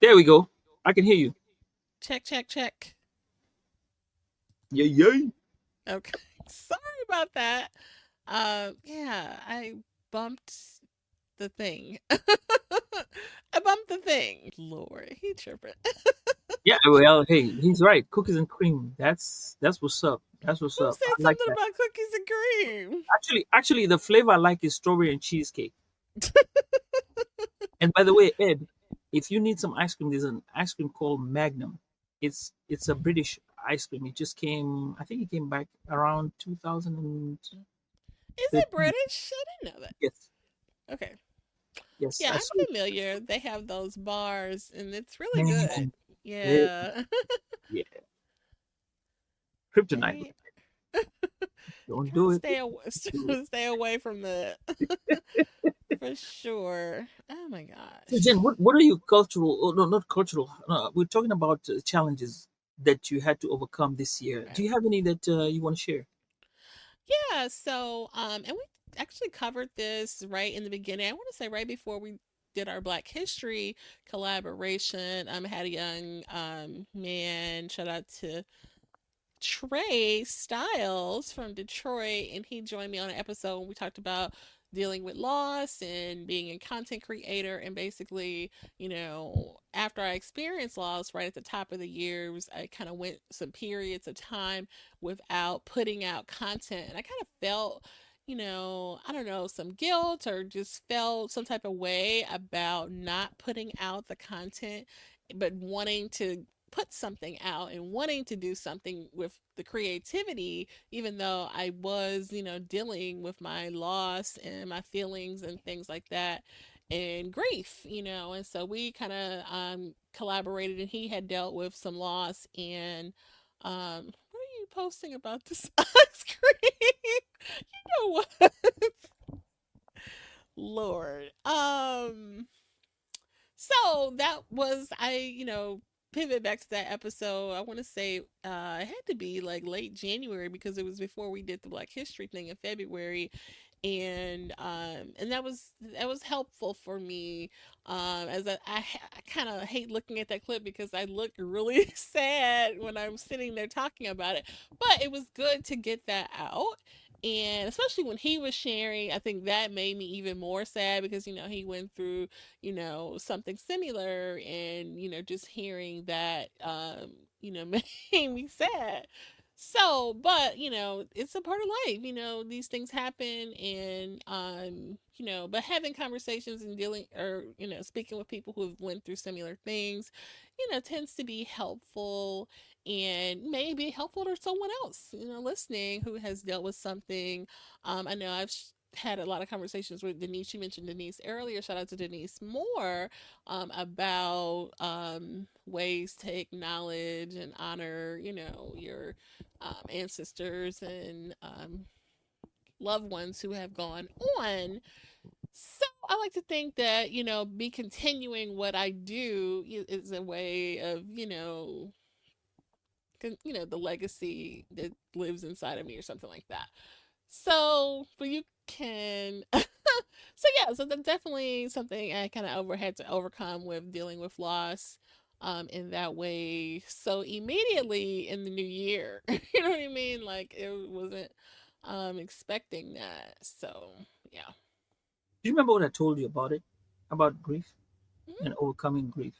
There we go. I can hear you. Check, check, check. Yay, yay. Okay. Sorry about that. Yeah, I bumped the thing. I bumped the thing. Lord, he tripping. Yeah, well, hey, he's right. Cookies and cream. That's what's up. That's what's Who up. I said like something that. about cookies and cream? Actually, the flavor I like is strawberry and cheesecake. And by the way, Ed, if you need some ice cream, there's an ice cream called Magnum. It's a British ice cream. It just came. I think it came back around 2013. Is it British? I didn't know that. Yes, Okay. yes, Yeah, I saw I'm it. familiar. They have those bars, and it's really good. Man, Yeah. yeah, kryptonite. Right. Don't Try to do it. stay away, Do it. stay away from that. For sure. Oh my So, gosh. Jen, what are your cultural? Oh, no, not cultural. No, we're talking about challenges that you had to overcome this year. Do Right. you have any that you want to share? Yeah, so and we actually covered this right in the beginning. I want to say right before we did our Black History collaboration. I had a young man, shout out to Trey Styles from Detroit, and he joined me on an episode when we talked about dealing with loss and being a content creator. And basically, after I experienced loss right at the top of the years, I kind of went some periods of time without putting out content, and I kind of felt. I don't know, some guilt or just felt some type of way about not putting out the content, but wanting to put something out and wanting to do something with the creativity, even though I was, dealing with my loss and my feelings and things like that and grief, and so we kind of collaborated, and he had dealt with some loss. And what are you posting about this ice cream? You know what? Lord. So that was pivot back to that episode. I want to say it had to be like late January because it was before we did the Black History thing in February, and that was helpful for me, as I kind of hate looking at that clip because I look really sad when I'm sitting there talking about it, but it was good to get that out. And especially when he was sharing, I think that made me even more sad because he went through something similar, and just hearing that made me sad. So, but it's a part of life. These things happen, and but having conversations and dealing, or speaking with people who have went through similar things, tends to be helpful, and maybe helpful to someone else, listening, who has dealt with something. I know I've had a lot of conversations with Denise. You mentioned Denise earlier. Shout out to Denise Moore, about ways to acknowledge and honor, your ancestors and loved ones who have gone on. So I like to think that, me continuing what I do is a way of, the legacy that lives inside of me, or something like that. So, but you can. So yeah, so that's definitely something I kind of had to overcome with dealing with loss, in that way. So immediately in the new year, you know what I mean? Like, it wasn't expecting that. So yeah. Do you remember what I told you about it? About grief Mhm. and overcoming grief.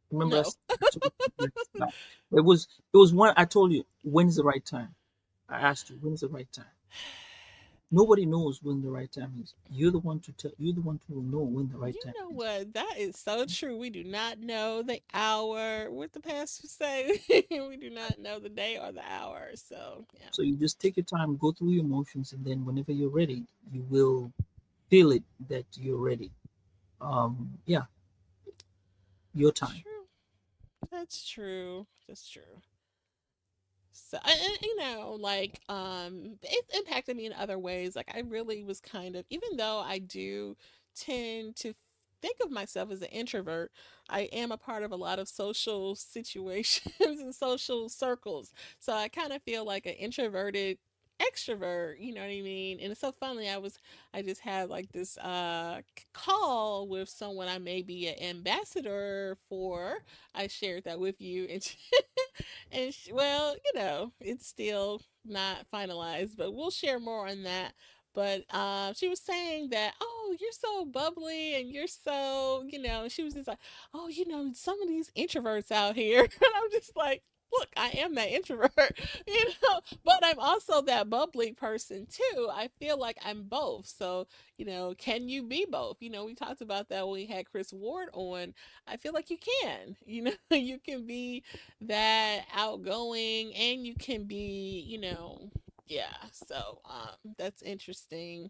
Remember, No. I told you that. It was one I told you. When's the right time? I asked you, when's the right time? Nobody knows when the right time is. You're the one to tell. You're the one who will know when the right You time know is. what? That is so true. We do not know the hour. What the pastor say? We do not know the day or the hour. So yeah. So you just take your time, go through your emotions, and then whenever you're ready, you will feel it that you're ready. Yeah, your time. True. That's true. That's true. So, and, like, it impacted me in other ways. Like, I really was kind of, even though I do tend to think of myself as an introvert, I am a part of a lot of social situations and social circles. So I kind of feel like an introverted extrovert, you know what I mean? And it's so funny. I just had like this call with someone I may be an ambassador for. I shared that with you, and well, it's still not finalized, but we'll share more on that. But she was saying that, oh, you're so bubbly, and you're so, she was just like, oh, some of these introverts out here. And I'm just like, look, I am that introvert, but I'm also that bubbly person too. I feel like I'm both. So, can you be both? We talked about that when we had Chris Ward on. I feel like you can, you can be that outgoing, and you can be, yeah. So that's interesting,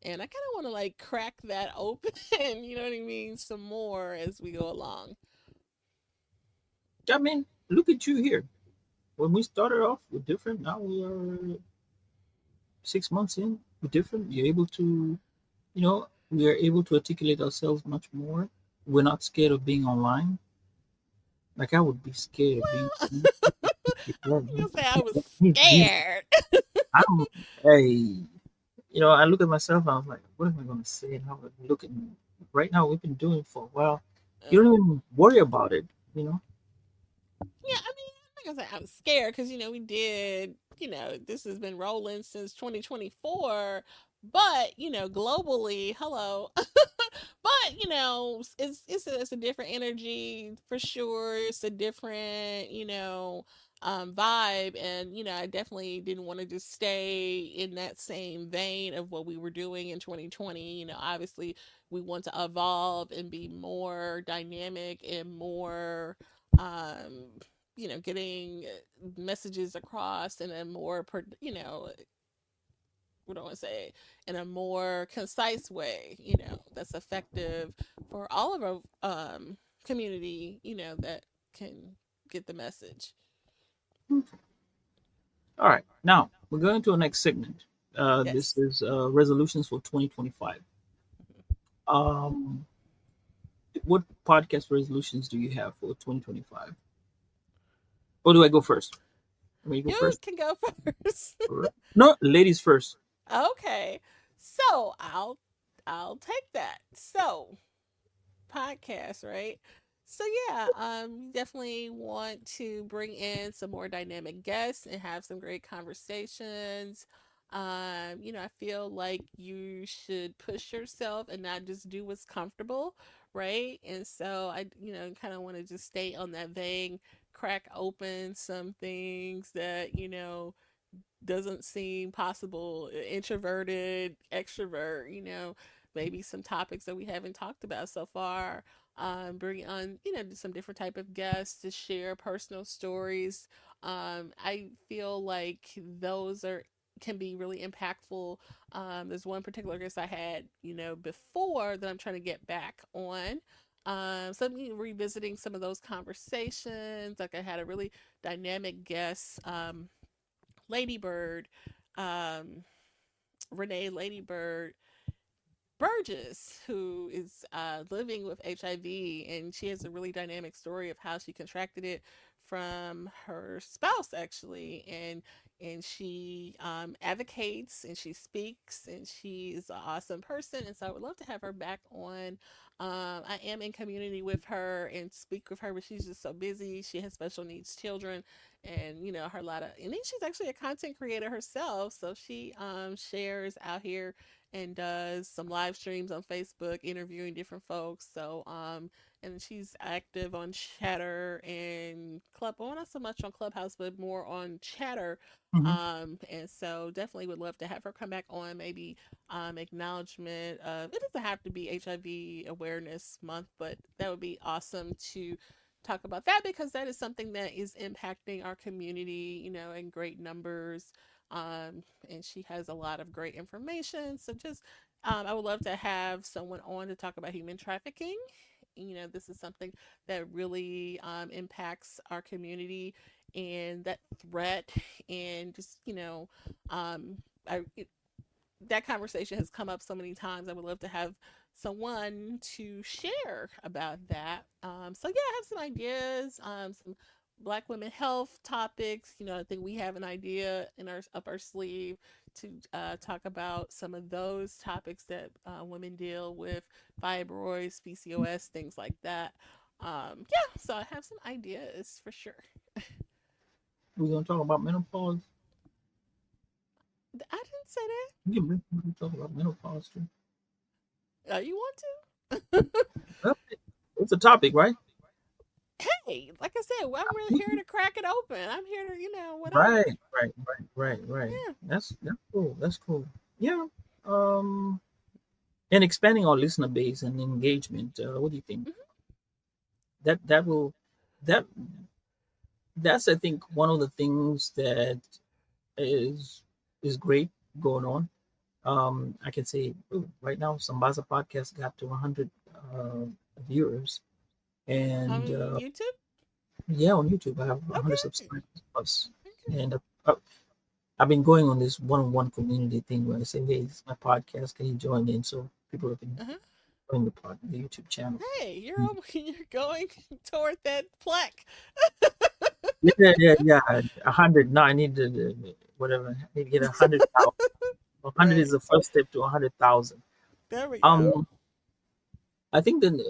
and I kind of want to like crack that open, you know what I mean, some more as we go along. I mean, look at you here. When we started off, we're different. Now we are 6 months in. We're different. You're able to, we are able to articulate ourselves much more. We're not scared of being online. Like I would be scared of being. Well, I you say I was don't. scared. Hey, I look at myself and I was like, what am I going to say? And how am I looking? Right now, we've been doing it for a while. You don't even worry about it, you know? Yeah, I mean, like I said, I was scared because we did. This has been rolling since 2024, but globally, hello. But it's a different energy for sure. It's a different vibe, and I definitely didn't want to just stay in that same vein of what we were doing in 2020. Obviously we want to evolve and be more dynamic and more um getting messages across in a more what do I want to say, in a more concise way, that's effective for all of our community, that can get the message. All right. Now, we're going to our next segment. This Yes. is resolutions for 2025. Um, what podcast resolutions do you have for 2025? Or do I go first? Let me go You first. can go first. No, ladies first. Okay. So I'll take that. So podcast, right? So yeah, definitely want to bring in some more dynamic guests and have some great conversations. I feel like you should push yourself and not just do what's comfortable, right? And so I, kind of want to just stay on that vein, crack open some things that, doesn't seem possible. Introverted, extrovert, maybe some topics that we haven't talked about so far. Bring on, some different type of guests to share personal stories. I feel like those are can be really impactful. There's one particular guest I had, before that I'm trying to get back on. So I'm revisiting some of those conversations. Like I had a really dynamic guest, Ladybird, um, Renee Ladybird Burgess, who is living with HIV, and she has a really dynamic story of how she contracted it from her spouse, actually, and she advocates and she speaks and she's an awesome person, and so I would love to have her back on. I am in community with her and speak with her, but she's just so busy. She has special needs children, and her lot of, and then she's actually a content creator herself, so she shares out here and does some live streams on Facebook interviewing different folks. So and she's active on Chatter and Club, well, not so much on Clubhouse, but more on Chatter. Mm-hmm. And so definitely would love to have her come back on, maybe acknowledgement of, it doesn't have to be HIV awareness month, but that would be awesome to talk about that, because that is something that is impacting our community, in great numbers. And she has a lot of great information. So just, I would love to have someone on to talk about human trafficking. This is something that really impacts our community, and that threat, and just, I, that conversation has come up so many times. I would love to have someone to share about that. So yeah, I have some ideas, some Black women health topics. I think we have an idea in our up our sleeve to talk about some of those topics that women deal with: fibroids, PCOS, things like that. Yeah, so I have some ideas for sure. We're gonna talk about menopause. I didn't say that. We can talk about menopause too. You want to? Well, it's a topic, right? Hey, like I said, I'm really here to crack it open. I'm here to, whatever. Right. Yeah. That's cool. That's cool. Yeah. Um, and expanding our listener base and engagement. What do you think? That will that that's, I think, one of the things that is is great going on. I can say, right now, Sambaza Podcast got to 100 viewers, On and YouTube? yeah, on YouTube I have 100 Okay. subscribers plus, Okay. and I've been going on this one-on-one community thing where I say, "Hey, this is my podcast. Can you join in?" So people have been Uh-huh. joining the YouTube channel. Hey, you're going toward that plaque. Yeah. 100. No, I need whatever. I need to get 100,000. 100 Right. is the first step to 100,000. There we go. Um, I think then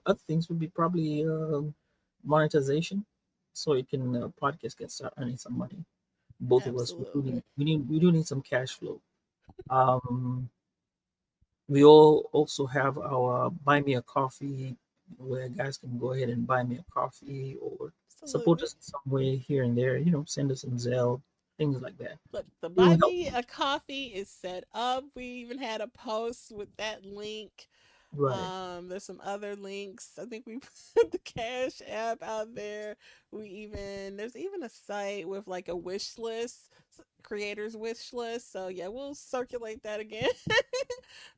other things would be probably monetization, so it can podcast can start earning some money. Both of us, Absolutely. we do need some cash flow. Um, we all also have our buy me a coffee, where guys can go ahead and buy me a coffee or support Absolutely. us in some way here and there. Send us some Zelle, things like that. Look, the It will Buy help. Me a Coffee is set up. We even had a post with that link. Right. There's some other links. I think we put the Cash App out there. There's even a site with like a wish list, creators wish list. So yeah, we'll circulate that again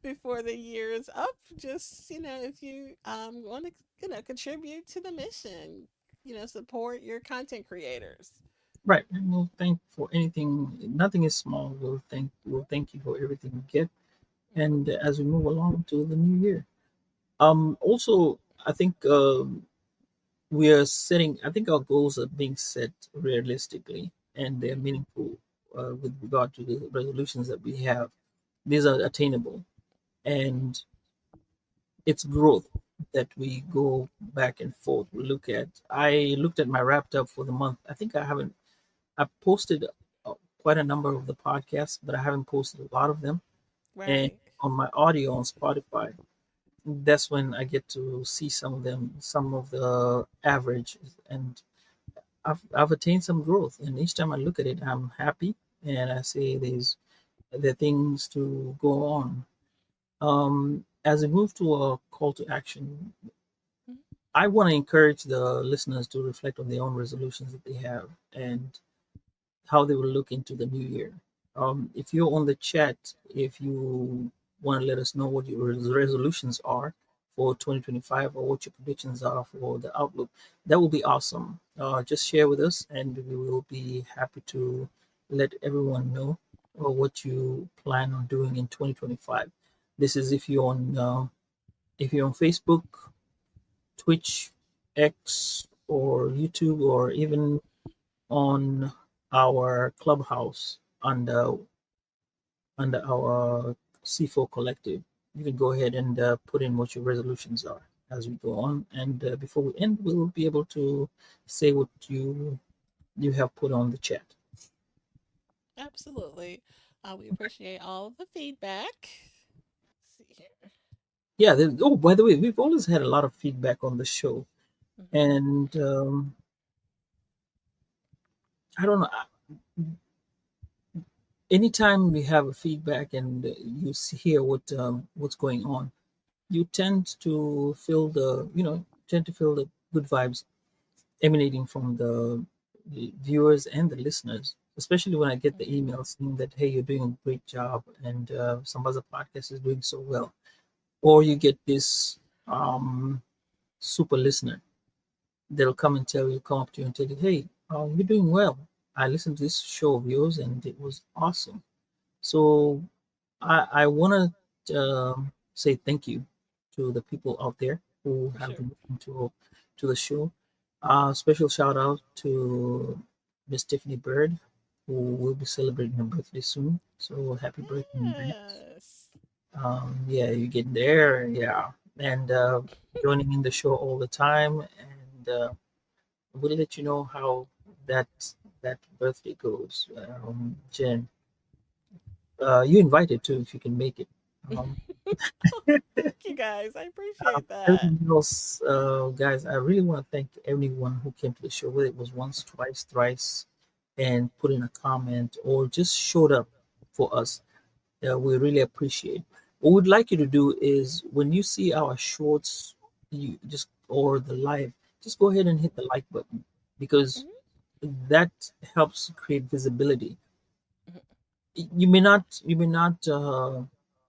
before the year is up. Just, if you want to, contribute to the mission, support your content creators. Right. And we'll thank for anything. Nothing is small. We'll thank you for everything you get. And as we move along to the new year. Also, I think we are setting. I think our goals are being set realistically, and they're meaningful with regard to the resolutions that we have. These are attainable, and it's growth that we go back and forth. We look at. I looked at my wrapped up for the month. I think I haven't. I posted quite a number of the podcasts, but I haven't posted a lot of them. And Right. on my audio on Spotify, that's when I get to see some of them, some of the average. And I've attained some growth, and each time I look at it, I'm happy, and I say there are things to go on. As we move to a call to action, Mhm. I want to encourage the listeners to reflect on their own resolutions that they have and how they will look into the new year. If you're on the chat, if you want to let us know what your resolutions are for 2025 or what your predictions are for the outlook, that will be awesome. Just share with us, and we will be happy to let everyone know what you plan on doing in 2025. This is if you're on Facebook, Twitch, X, or YouTube, or even on our clubhouse under our C4 collective. You can go ahead and put in what your resolutions are as we go on, and before we end, we'll be able to say what you have put on the chat. Absolutely. We appreciate all of the feedback. Let's see here. Yeah. Oh, by the way, we've always had a lot of feedback on the show, Hmm. and I don't know. Anytime we have a feedback and hear what's going on, you tend to feel the good vibes emanating from the viewers and the listeners, especially when I get the Hmm. emails saying that, hey, you're doing a great job, and Sambaza Podcast is doing so well. Or you get this super listener that'll come up to you and tell you, hey, you're doing well. I listened to this show of yours and it was awesome. So I want to say thank you to the people out there who For have sure. been listening to the show. Special shout out to Miss Tiffany Bird, who will be celebrating her birthday soon. So happy birthday in advance. Yes. Yeah, you get there, yeah, and joining in the show all the time, and we'll let you know how that that birthday goes. Jen, you invited too if you can make it. Um, Thank you guys. I appreciate that. Everyone else, guys, I really want to thank everyone who came to the show, whether it was once, twice, thrice, and put in a comment or just showed up for us. We really appreciate. What we'd like you to do is when you see our shorts, you just or the live, just go ahead and hit the like button because Hmm. that helps create visibility. Hmm. You may not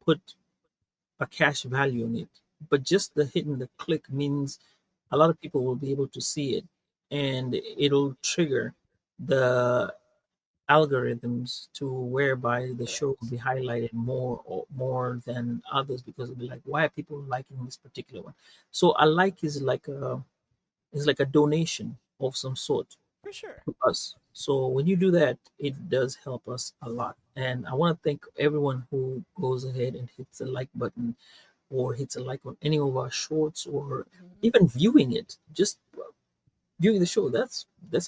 put a cash value on it. But just the hit and the click means a lot of people will be able to see it and it'll trigger the algorithms to whereby the show will Correct. be highlighted more than others because it'll be like, why are people liking this particular one? So a like is like a donation of some sort For sure. to us. So when you do that, it does help us a lot. And I want to thank everyone who goes ahead and hits the like button or hits a like on any of our shorts or Hmm. even viewing it, just viewing the show. That's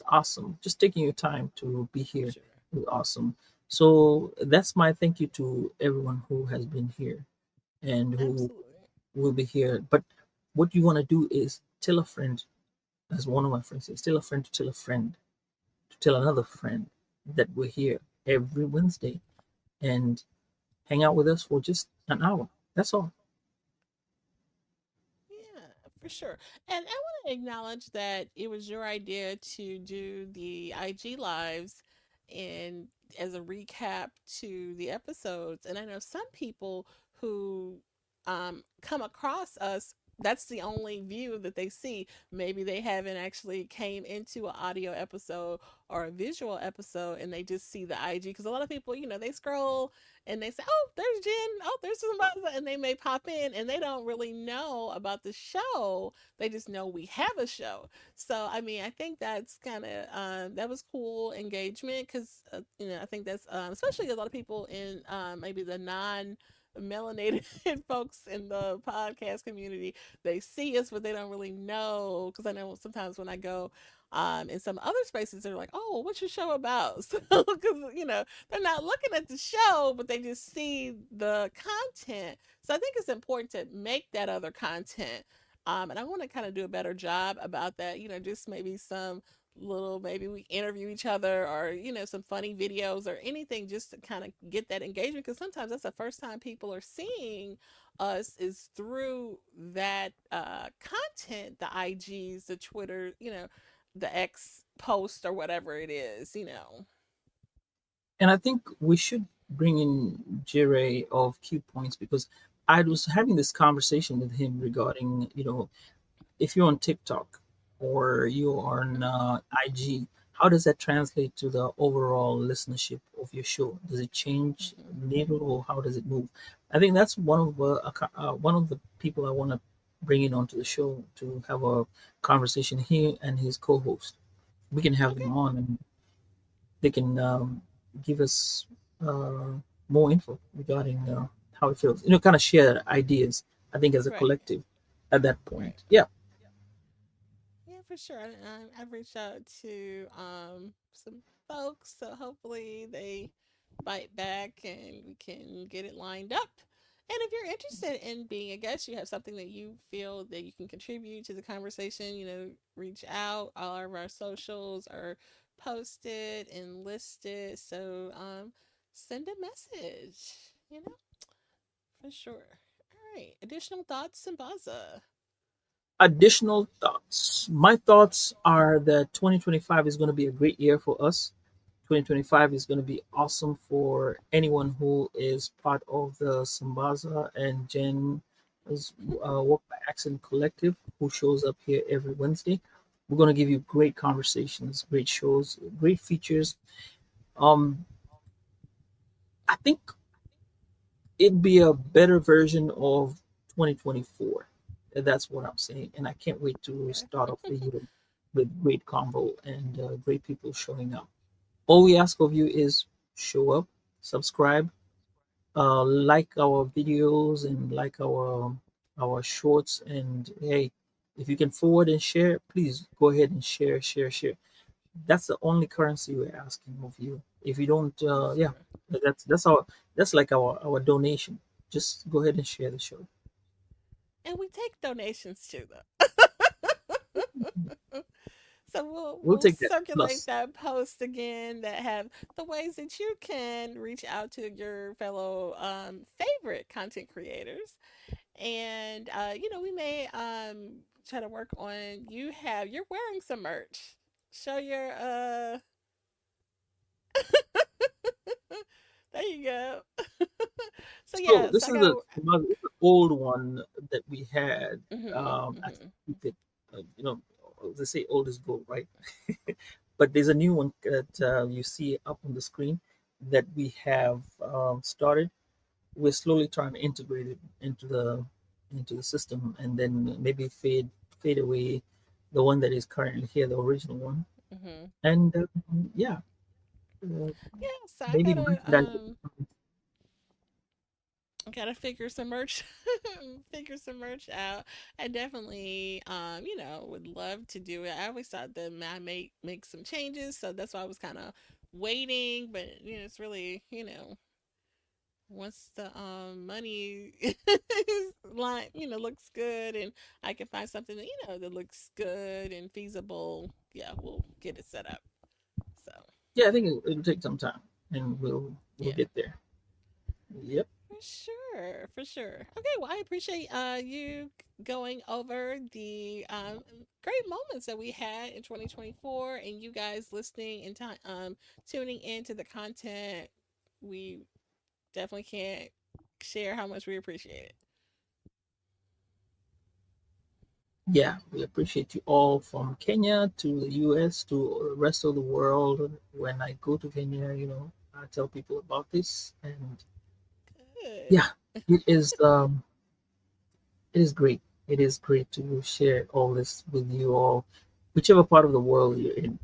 awesome. Just taking your time to be For here sure. is awesome. So that's my thank you to everyone who has been here and who Absolutely. will be here. But what you want to do is tell a friend, as one of my friends says, tell a friend to tell a friend to tell another friend that we're here every Wednesday and hang out with us for just an hour. That's all. Yeah, for sure. And I want to acknowledge that it was your idea to do the IG lives and as a recap to the episodes. And I know some people who come across us, that's the only view that they see. Maybe they haven't actually came into an audio episode or a visual episode and they just see the IG. Because a lot of people, they scroll and they say, "Oh, there's Jen. Oh, there's somebody," and they may pop in and they don't really know about the show. They just know we have a show. So, I mean, I think that's kind of that was cool engagement because I think that's especially a lot of people in maybe the non melanated folks in the podcast community, they see us but they don't really know, because I know sometimes when I go in some other spaces they're like, "Oh, what's your show about?" So because they're not looking at the show, but they just see the content. So I think it's important to make that other content. And I want to kind of do a better job about that. Just maybe some little, maybe we interview each other, or some funny videos or anything, just to kind of get that engagement, because sometimes that's the first time people are seeing us, is through that content, the IGs, the Twitter, the X post or whatever it is. And I think we should bring in Jire of Q Points, because I was having this conversation with him regarding, if you're on TikTok or you are on IG, how does that translate to the overall listenership of your show? Does it change Hmm. needle, or how does it move? I think that's one of the people I want to bring in onto the show to have a conversation, here and his co-host. We can have Okay. them on, and they can give us uh, more info regarding how it feels. Kind of share ideas. I think as a Right. collective at that Right. point. Yeah. Yeah, for sure. I've reached out to some folks, so hopefully they bite back and we can get it lined up. And if you're interested in being a guest, you have something that you feel that you can contribute to the conversation, reach out. All of our socials are posted and listed. So send a message, you know, for sure. All right. Additional thoughts, Sambaza. Additional thoughts. My thoughts are that 2025 is going to be a great year for us. 2025 is going to be awesome for anyone who is part of the Sambaza and Jen's Work by Accent Collective, who shows up here every Wednesday. We're going to give you great conversations, great shows, great features. Um, I think it'd be a better version of 2024. That's what I'm saying, and I can't wait to Okay. start off the year with great convo and great people showing up. All we ask of you is show up, subscribe, like our videos and like our shorts, and hey, if you can forward and share, please go ahead and share, share, share. That's the only currency we're asking of you. If you don't, For yeah, sure. that's like our donation. Just go ahead and share the show. And we take donations too, though. So we'll We'll we'll take that circulate plus. that post again that have the ways that you can reach out to your fellow favorite content creators. And we may try to work on, you're wearing some merch. Show your there you go. So So yes, this I is the gotta old one that we had. mhm, I mhm. think that they say old is gold, right? But there's a new one that you see up on the screen that we have started. We're slowly trying to integrate it into the system, and then maybe fade away the one that is currently here, the original one, Mhm. and yeah, uh, Yeah, so I maybe gotta merchandise. figure some merch figure some merch out. I definitely would love to do it. I always thought that I may make some changes, so that's why I was kind of waiting, but it's really, once the money line, looks good, and I can find something that that looks good and feasible, yeah, we'll get it set up. So Yeah, I think it'll take some time, and we'll yeah, get there. Yep. for sure, for sure. Okay, well, I appreciate you going over the great moments that we had in 2024, and you guys listening and tuning into the content. We definitely can't share how much we appreciate it. Yeah, we appreciate you all from Kenya to the US to the rest of the world. When I go to Kenya, I tell people about this, and Good. yeah, it is it is great. It is great to share all this with you all, whichever part of the world you're in.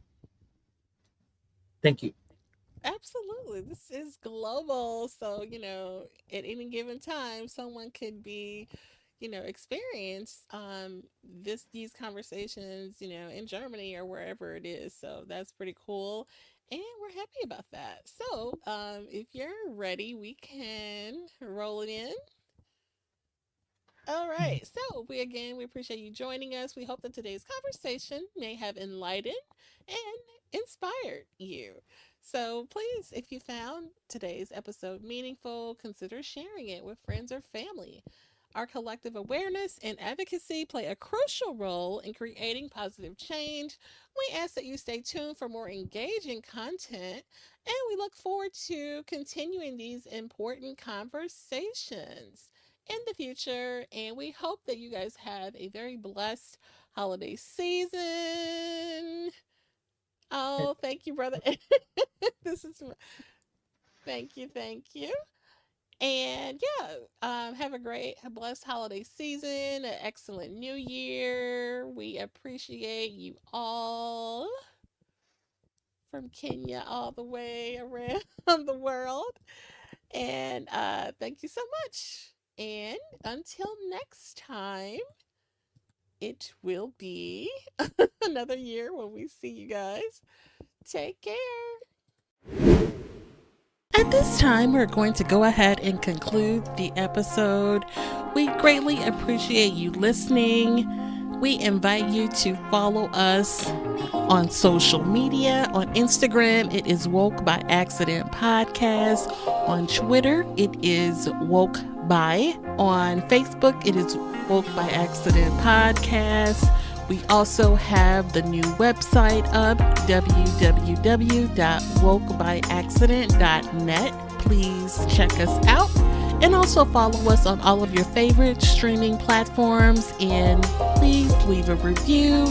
Thank you. Absolutely. This is global. So, at any given time, someone could be, experience these conversations, in Germany or wherever it is. So that's pretty cool. And we're happy about that. So, if you're ready, we can roll it in. All right. So we appreciate you joining us. We hope that today's conversation may have enlightened and inspired you. So please, if you found today's episode meaningful, consider sharing it with friends or family. Our collective awareness and advocacy play a crucial role in creating positive change. We ask that you stay tuned for more engaging content, and we look forward to continuing these important conversations in the future. And we hope that you guys have a very blessed holiday season. Oh, thank you, brother. This is thank you, thank you. And yeah, have a great, blessed holiday season, an excellent new year. We appreciate you all from Kenya all the way around the world. And thank you so much. And until next time, it will be another year when we see you guys. Take care. At this time, we're going to go ahead and conclude the episode. We greatly appreciate you listening. We invite you to follow us on social media. On Instagram, it is Woke by Accident Podcast. On Twitter, it is Woke by. On Facebook, it is Woke by Accident Podcast. We also have the new website up, www.wokebyaccident.net. Please check us out. And also follow us on all of your favorite streaming platforms. And please leave a review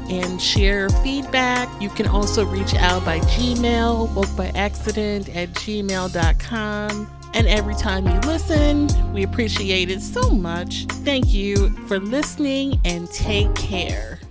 and share feedback. You can also reach out by Gmail, wokebyaccident@gmail.com. And every time you listen, we appreciate it so much. Thank you for listening and take care.